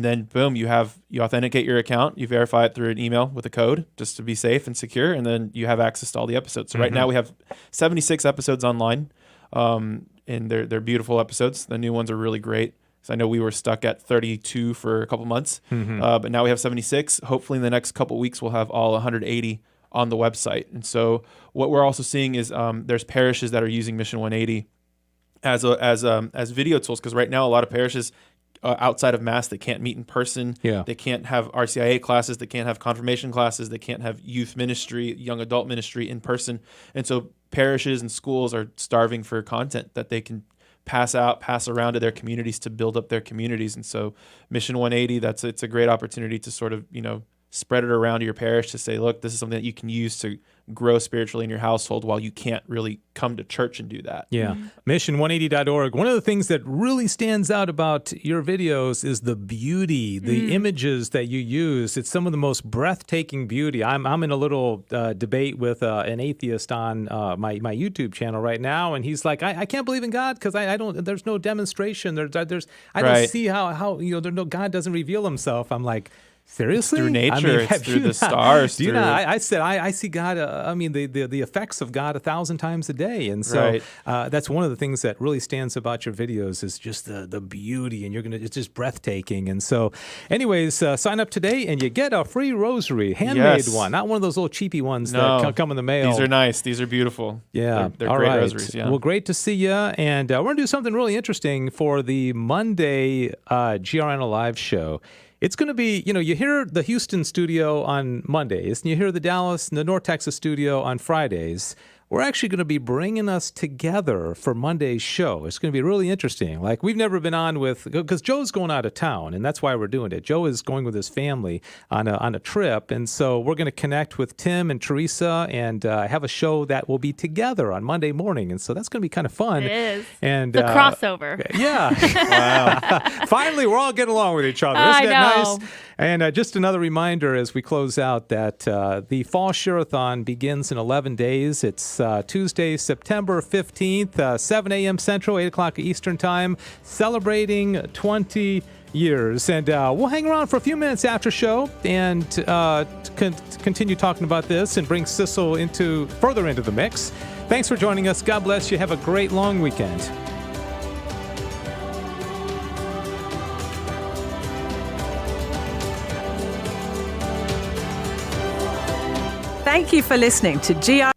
then boom, you authenticate your account, you verify it through an email with a code just to be safe and secure, and then you have access to all the episodes. So right now we have 76 episodes online, and they're beautiful episodes. The new ones are really great. So I know we were stuck at 32 for a couple months, but now we have 76. Hopefully in the next couple weeks we'll have all 180 on the website. And so what we're also seeing is there's parishes that are using Mission 180 as video tools, because right now a lot of parishes outside of Mass, they can't meet in person. Yeah. They can't have RCIA classes. They can't have confirmation classes. They can't have youth ministry, young adult ministry in person. And so parishes and schools are starving for content that they can pass around to their communities to build up their communities. And so Mission 180, it's a great opportunity to sort of, spread it around to your parish to say, look, this is something that you can use to grow spiritually in your household while you can't really come to church and do that. Yeah. Mission180.org. One of the things that really stands out about your videos is the beauty, the images that you use. It's some of the most breathtaking beauty. I'm in a little debate with an atheist on my YouTube channel right now, and he's like, I can't believe in God because I don't. There's no demonstration. I don't see how God doesn't reveal Himself. I'm like, seriously? Through nature, it's through the stars. Do you know? I said I see God. The effects of God 1,000 times a day, and so that's one of the things that really stands about your videos is just the beauty, and it's just breathtaking. And so, anyways, sign up today, and you get a free rosary, handmade one, not one of those little cheapy ones that come in the mail. These are nice. These are beautiful. Yeah, they're great rosaries. Yeah. Well, great to see you, and we're gonna do something really interesting for the Monday GRN Alive show. It's going to be, you hear the Houston studio on Mondays, and you hear the Dallas and the North Texas studio on Fridays. We're actually going to be bringing us together for Monday's show. It's going to be really interesting. Like, we've never been on because Joe's going out of town, and that's why we're doing it. Joe is going with his family on a trip, and so we're going to connect with Tim and Teresa and have a show that will be together on Monday morning, and so that's going to be kind of fun. It is. And the crossover. Yeah. Wow. Finally, we're all getting along with each other. Isn't that nice? And just another reminder as we close out that the Fall Share-a-thon begins in 11 days. It's Tuesday, September 15th, 7 a.m. Central, 8 o'clock Eastern Time, celebrating 20 years. And we'll hang around for a few minutes after show and continue talking about this and bring Sissel further into the mix. Thanks for joining us. God bless you. Have a great long weekend. Thank you for listening to GR.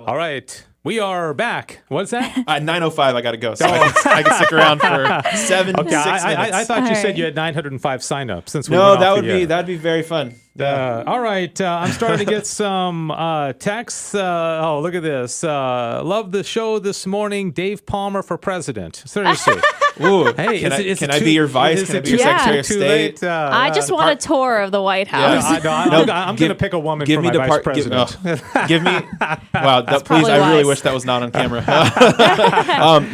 All right. We are back. What's that? At 9:05, I got to go. So I can stick around for 6 minutes. I thought you said you had 905 signups since we No, went off that'd be very fun. All right. I'm starting to get some texts. Look at this. Love the show this morning. Dave Palmer for president. Seriously. Ooh, Hey, can I be your vice? Can I be your Secretary of State? I just want a tour of the White House. I'm going to pick a woman for my vice president. Give me. Wow, please! I really wish that was not on camera.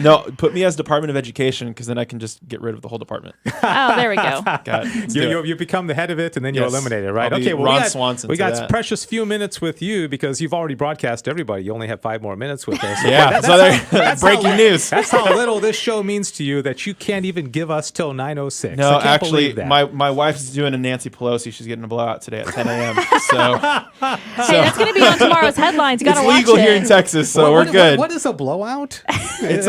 No, put me as Department of Education because then I can just get rid of the whole department. Oh, there we go. You become the head of it, and then you eliminate it, right? Okay. Well, we got precious few minutes with you because you've already broadcast to everybody. You only have 5 more minutes with us. That's breaking news. That's how little this show means to you that you can't even give us till 9:06. No, actually, my wife's doing a Nancy Pelosi. She's getting a blowout today at 10 a.m. So, hey, that's going to be on tomorrow's headlines. You got to watch it. It's legal here in Texas, so we're good. What is a blowout? It's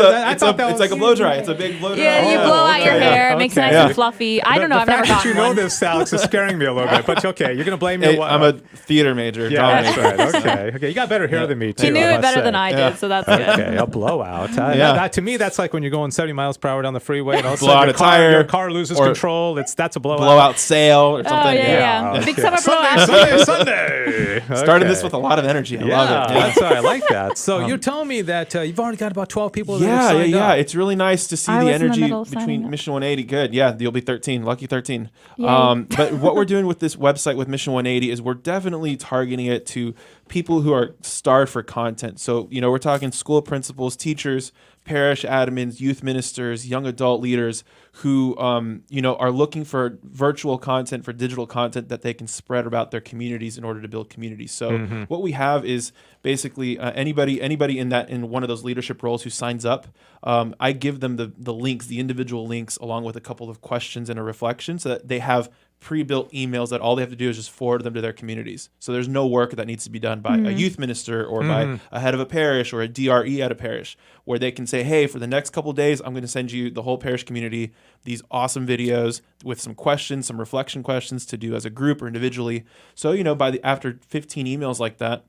like a blow dry. It's a big blow dry. Yeah, you blow out your hair. It makes it nice and fluffy. I don't know. I've never gotten one. You know this, Alex, is scaring me a little bit. But okay, you're going to blame me. I'm a theater major. Yeah, that's right. Okay. You got better hair than me, too. He knew it better than I did, so that's good. Okay, a blowout. To me, that's like when you're going 70 miles per hour down the freeway and all of a blow out sudden a tire, your car loses control. That's a blowout. Blowout sale or something. Oh, yeah. Big summer blowout. Sunday. Started this with a lot of energy. I love it. That's right. I like that. So you're telling me that you've already got about 12 people that have signed up. It's really nice to see the energy between Mission 180. Good. Yeah, you'll be 13. Lucky 13. But what we're doing with this website with Mission 180 is we're definitely targeting it to people who are starved for content. So, we're talking school principals, teachers, parish admins, youth ministers, young adult leaders who, are looking for virtual content, for digital content that they can spread about their communities in order to build communities. So what we have is basically anybody in one of those leadership roles who signs up, I give them the links, the individual links, along with a couple of questions and a reflection so that they have pre-built emails that all they have to do is just forward them to their communities. So there's no work that needs to be done by a youth minister or by a head of a parish or a DRE at a parish, where they can say, hey, for the next couple of days, I'm going to send you the whole parish community these awesome videos with some questions, some reflection questions to do as a group or individually. So, after 15 emails like that,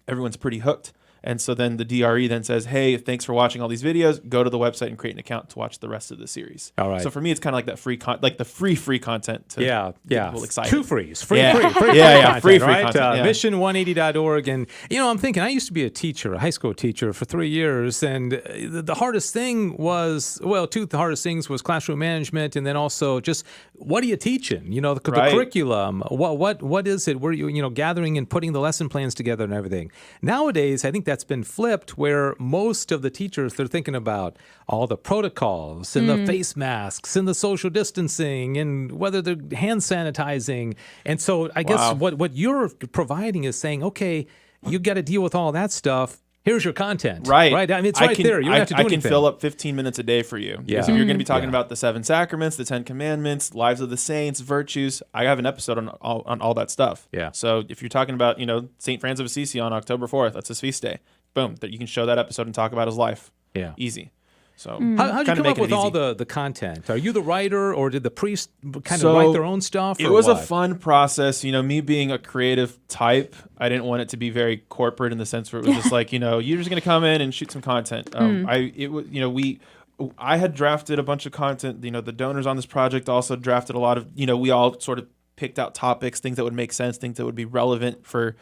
everyone's pretty hooked. And so then the DRE then says, hey, thanks for watching all these videos. Go to the website and create an account to watch the rest of the series. All right. So for me, it's kind of like that free the free content to get people excited. 2 frees. Free content. Mission180.org. And, I'm thinking, I used to be a high school teacher for 3 years. And the hardest thing was, the hardest things was classroom management. And then also just, what are you teaching? The curriculum. What is it? Where you gathering and putting the lesson plans together and everything. Nowadays, I think that's been flipped, where most of the teachers, they're thinking about all the protocols and the face masks and the social distancing and whether they're hand sanitizing. And so I guess what you're providing is saying, okay, you got to deal with all that stuff. Here's your content. Right. I mean, it's there. You don't have to do anything. I can fill up 15 minutes a day for you. Yeah. Because if you're going to be talking about the 7 sacraments, the 10 commandments, lives of the saints, virtues, I have an episode on all that stuff. Yeah. So if you're talking about, St. Francis of Assisi on October 4th, that's his feast day. Boom. That you can show that episode and talk about his life. Yeah. Easy. So how'd you come up with all the content? Are you the writer, or did the priest kind of write their own stuff? It was a fun process. Me being a creative type, I didn't want it to be very corporate in the sense where it was just like, you're just going to come in and shoot some content. I had drafted a bunch of content. The donors on this project also drafted a lot of, we all sort of picked out topics, things that would make sense, things that would be relevant for,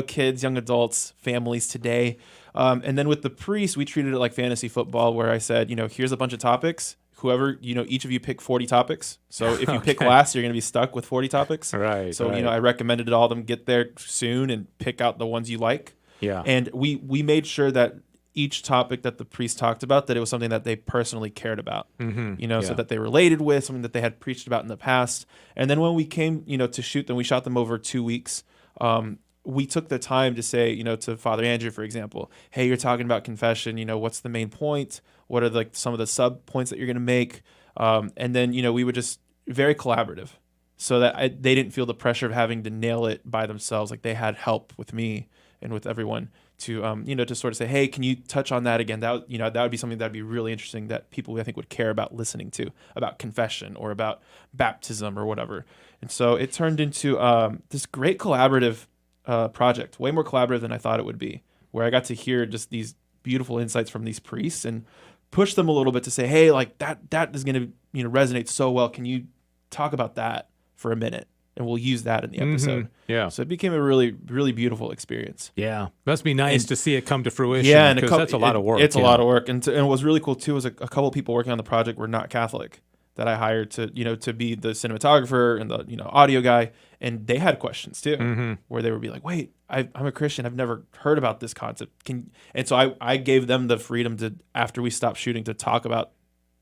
kids, young adults, families today. And then with the priest, we treated it like fantasy football, where I said, here's a bunch of topics. Whoever, each of you pick 40 topics. So if you pick last, you're going to be stuck with 40 topics. Right. So, I recommended all of them get there soon and pick out the ones you like. Yeah. And we made sure that each topic that the priest talked about, that it was something that they personally cared about, so that they related with, something that they had preached about in the past. And then when we came, to shoot them, we shot them over 2 weeks. We took the time to say, to Father Andrew, for example, hey, you're talking about confession, what's the main point? What are some of the sub points that you're going to make? And then, we would just very collaborative, so that they didn't feel the pressure of having to nail it by themselves. Like they had help with me and with everyone to, to sort of say, hey, can you touch on that again? That would be something that would be really interesting that people, I think, would care about listening to, about confession or about baptism or whatever. And so it turned into this great collaborative project, way more collaborative than I thought it would be, where I got to hear just these beautiful insights from these priests and push them a little bit to say, hey, like that is going to resonate so well. Can you talk about that for a minute? and we'll use that in the episode. Yeah. So it became a really, really beautiful experience. Yeah. Must be nice to see it come to fruition. Yeah, because that's a lot of work. It's a lot of work. And what was really cool too was a couple of people working on the project were not Catholic that I hired to be the cinematographer and the audio guy, and they had questions too, where they would be like, "Wait, I'm a Christian. I've never heard about this concept." And so I gave them the freedom to, after we stopped shooting, to talk about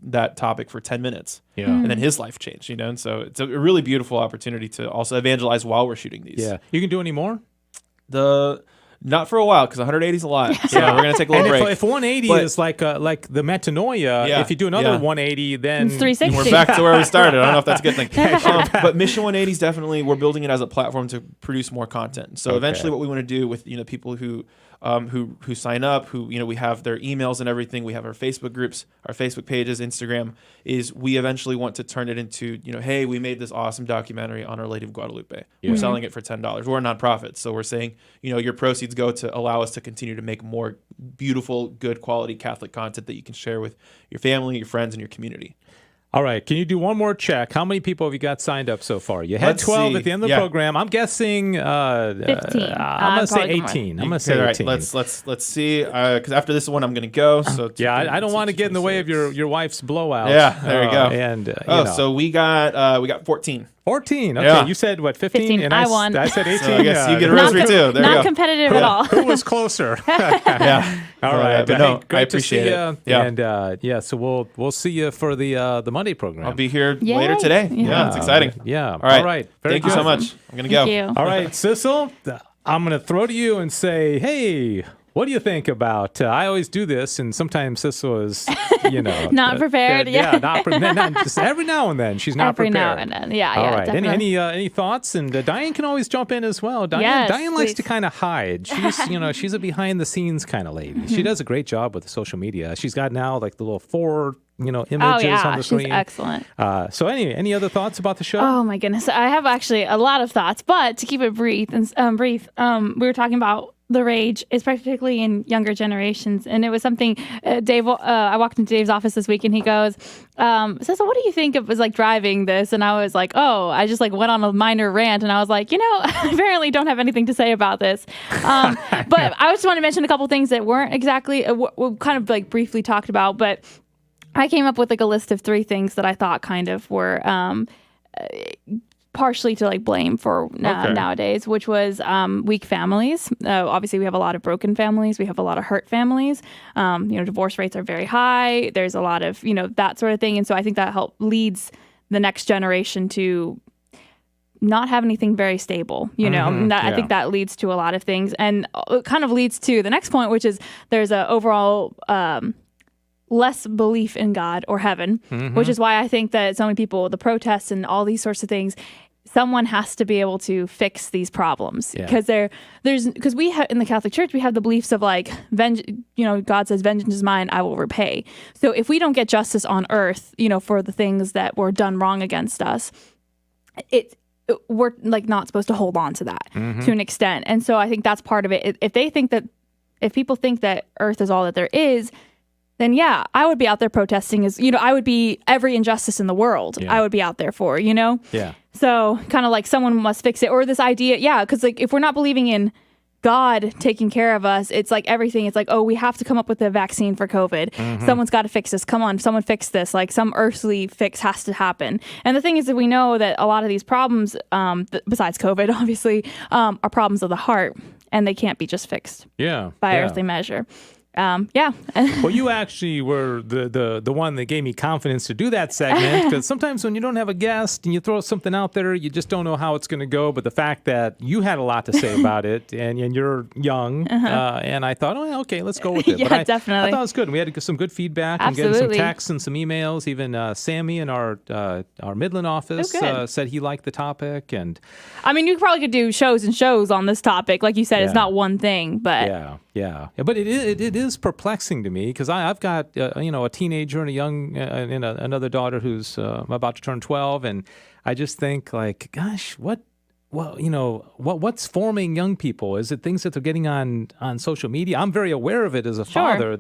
that topic for 10 minutes. Yeah. And then his life changed, and so it's a really beautiful opportunity to also evangelize while we're shooting these. Yeah. You can do any more? Not for a while, because 180 is a lot. So we're going to take a little break. If 180 is like the metanoia, if you do another 180, then it's 360. We're back to where we started. I don't know if that's a good thing. But Mission 180 is definitely, we're building it as a platform to produce more content. So eventually what we want to do with people who sign up, who we have their emails and everything, we have our Facebook groups, our Facebook pages, Instagram, is we eventually want to turn it into, hey, we made this awesome documentary on Our Lady of Guadalupe. We're selling it for $10. We're a nonprofit, so we're saying, your proceeds go to allow us to continue to make more beautiful, good quality Catholic content that you can share with your family, your friends, and your community. All right. Can you do one more check? How many people have you got signed up so far? You had Let's 12 see. at the end of the program. I'm guessing 15. I'm going to say 18. I'm going to say 18. Right, let's see, because after this one I'm going to go. So I don't want to get in the way of your wife's blowout. Yeah, there you go. And so we got 14. 14. Okay, Yeah. You said what, 15? 15. And I won. I said 18. So I guess you get a rosary too. There not you go. competitive at all. Who was closer? Yeah. All right. But no, great I appreciate to see it. you. Yeah. And so we'll see you for the Monday program. I'll be here Yay. later today. Yeah, it's exciting. Yeah. All right. All right. Very Thank you so good. much. I'm going to go. Thank you. All right, Sissel, I'm going to throw to you and say, hey, what do you think about? I always do this, and sometimes Sissel is, Not prepared. not just every now and then she's not Every prepared. now and then. Yeah. All yeah. right. Definitely. Any thoughts? And Diane can always jump in as well. Yes, Diane likes please. to kind of hide. She's she's a behind the scenes kind of lady. She does a great job with the social media. She's got now like the little 4 images on the screen. She's excellent. So any other thoughts about the show? Oh my goodness, I have actually a lot of thoughts, but to keep it brief, we were talking about the rage is particularly in younger generations, and it was something Dave. I walked into Dave's office this week, and he goes, "So what do you think of was like driving this?" And I was like, "Oh, I just like went on a minor rant," and I was like, I apparently don't have anything to say about this. But I just want to mention a couple things that weren't exactly we kind of like briefly talked about, but I came up with like a list of 3 things that I thought kind of were partially to like blame for nowadays, which was weak families. Obviously, we have a lot of broken families. We have a lot of hurt families. Divorce rates are very high. There's a lot of, that sort of thing. And so I think that leads the next generation to not have anything very stable, I think that leads to a lot of things, and it kind of leads to the next point, which is there's a overall less belief in God or heaven, which is why I think that so many people, the protests and all these sorts of things, someone has to be able to fix these problems, because because we have in the Catholic Church, we have the beliefs of like, God says, vengeance is mine, I will repay. So if we don't get justice on earth, for the things that were done wrong against us, we're like not supposed to hold on to that to an extent. And so I think that's part of it. If people think that earth is all that there is, then I would be out there protesting I would be every injustice in the world. I would be out there for, Yeah. So kind of like someone must fix it, or this idea. Because like if we're not believing in God taking care of us, it's like everything. It's like, oh, we have to come up with a vaccine for COVID. Someone's got to fix this. Come on, someone fix this. Like some earthly fix has to happen. And the thing is that we know that a lot of these problems, besides COVID, obviously, are problems of the heart, and they can't be just fixed by earthly measure. Well, you actually were the one that gave me confidence to do that segment, because sometimes when you don't have a guest and you throw something out there, you just don't know how it's going to go. But the fact that you had a lot to say about it, and you're young, and I thought, oh, okay, let's go with it. Yeah, definitely. I thought it was good. We had some good feedback and getting some texts and some emails. Even Sammy in our Midland office said he liked the topic. And I mean, you probably could do shows and shows on this topic. Like you said, it's not one thing, but yeah. But it is perplexing to me, because I've got a teenager and a young another daughter who's about to turn 12, and I just think like, gosh, what well, what's forming young people? Is it things that they're getting on social media? I'm very aware of it as a father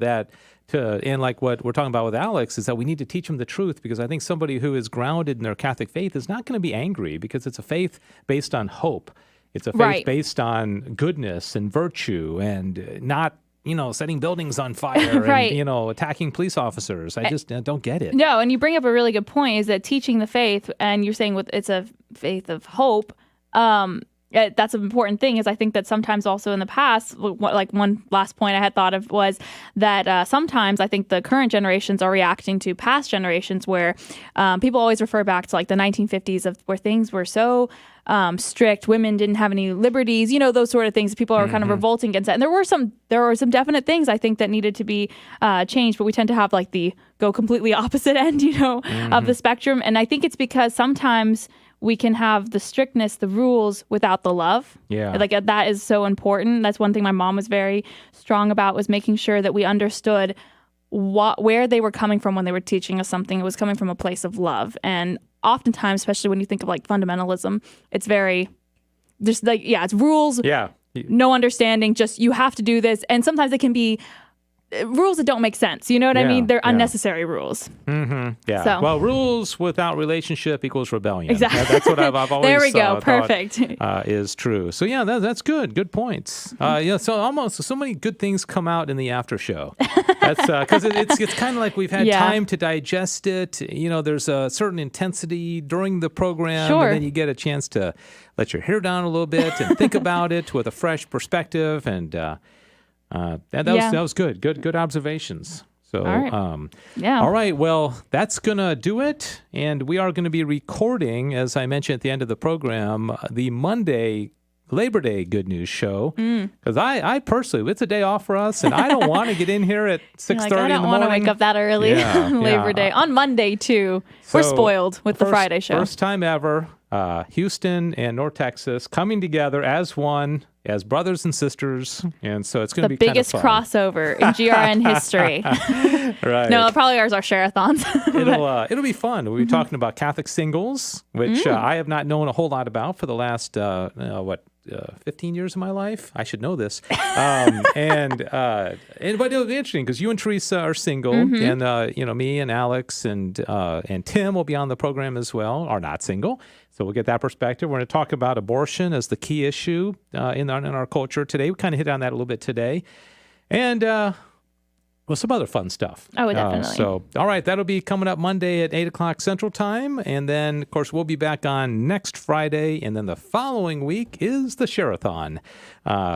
and like what we're talking about with Alex is that we need to teach them the truth, because I think somebody who is grounded in their Catholic faith is not going to be angry, because it's a faith based on hope. It's a faith based on goodness and virtue, and not setting buildings on fire and, attacking police officers. I just don't get it. No, and you bring up a really good point, is that teaching the faith, and you're saying it's a faith of hope, that's an important thing. Is I think that sometimes also in the past, like one last point I had thought of was that sometimes I think the current generations are reacting to past generations where people always refer back to like the 1950s where things were so strict, women didn't have any liberties, those sort of things. People are kind of revolting against that. And there were some definite things I think that needed to be changed, but we tend to have like the go completely opposite end, of the spectrum. And I think it's because sometimes we can have the strictness, the rules without the love. Yeah. Like that is so important. That's one thing my mom was very strong about, was making sure that we understood where they were coming from when they were teaching us something. It was coming from a place of love. And oftentimes, especially when you think of like fundamentalism, it's very, just like, it's rules. Yeah. No understanding, just you have to do this. And sometimes it can be rules that don't make sense. You know what I mean? They're unnecessary rules. Mm-hmm. Yeah. So. Well, rules without relationship equals rebellion. Exactly. That's what I've always there we go. Perfect. Is true. So yeah, that's good. Good points. So many good things come out in the after show. That's because it's kind of like we've had time to digest it. There's a certain intensity during the program, and then you get a chance to let your hair down a little bit and think about it with a fresh perspective. And that was good. Good observations. So, all right. Well, that's going to do it. And we are going to be recording, as I mentioned at the end of the program, the Monday Labor Day Good News Show. Because I personally, it's a day off for us, and I don't want to get in here at 6:30 in the morning. I don't want to wake up that early Labor Day. On Monday, too. We're spoiled with the Friday show. First time ever, Houston and North Texas coming together as one, as brothers and sisters, and so it's going to be the biggest kind of fun. Crossover in GRN history. Right? No, probably ours are share-a-thons. It'll be fun. We'll be talking about Catholic singles, which I have not known a whole lot about for the last 15 years of my life. I should know this. But it'll be interesting because you and Teresa are single, and me and Alex and Tim will be on the program as well, are not single. So we'll get that perspective. We're going to talk about abortion as the key issue in our culture today. We kind of hit on that a little bit today. And some other fun stuff. Oh, definitely. All right, that'll be coming up Monday at 8 o'clock Central Time. And then, of course, we'll be back on next Friday. And then the following week is the Share-a-thon,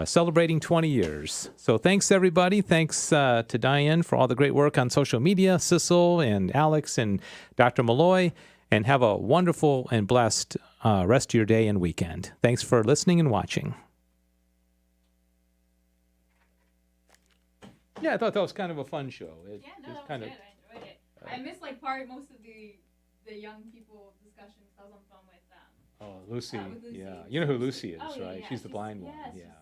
celebrating 20 years. So thanks, everybody. Thanks to Diane for all the great work on social media, Sissel and Alex and Dr. Malloy. And have a wonderful and blessed rest of your day and weekend. Thanks for listening and watching. Yeah, I thought that was kind of a fun show. That was good. I enjoyed it. I missed most of the young people discussions. I was on the phone with Lucy. You know who Lucy is, right? She's the blind one. Yeah.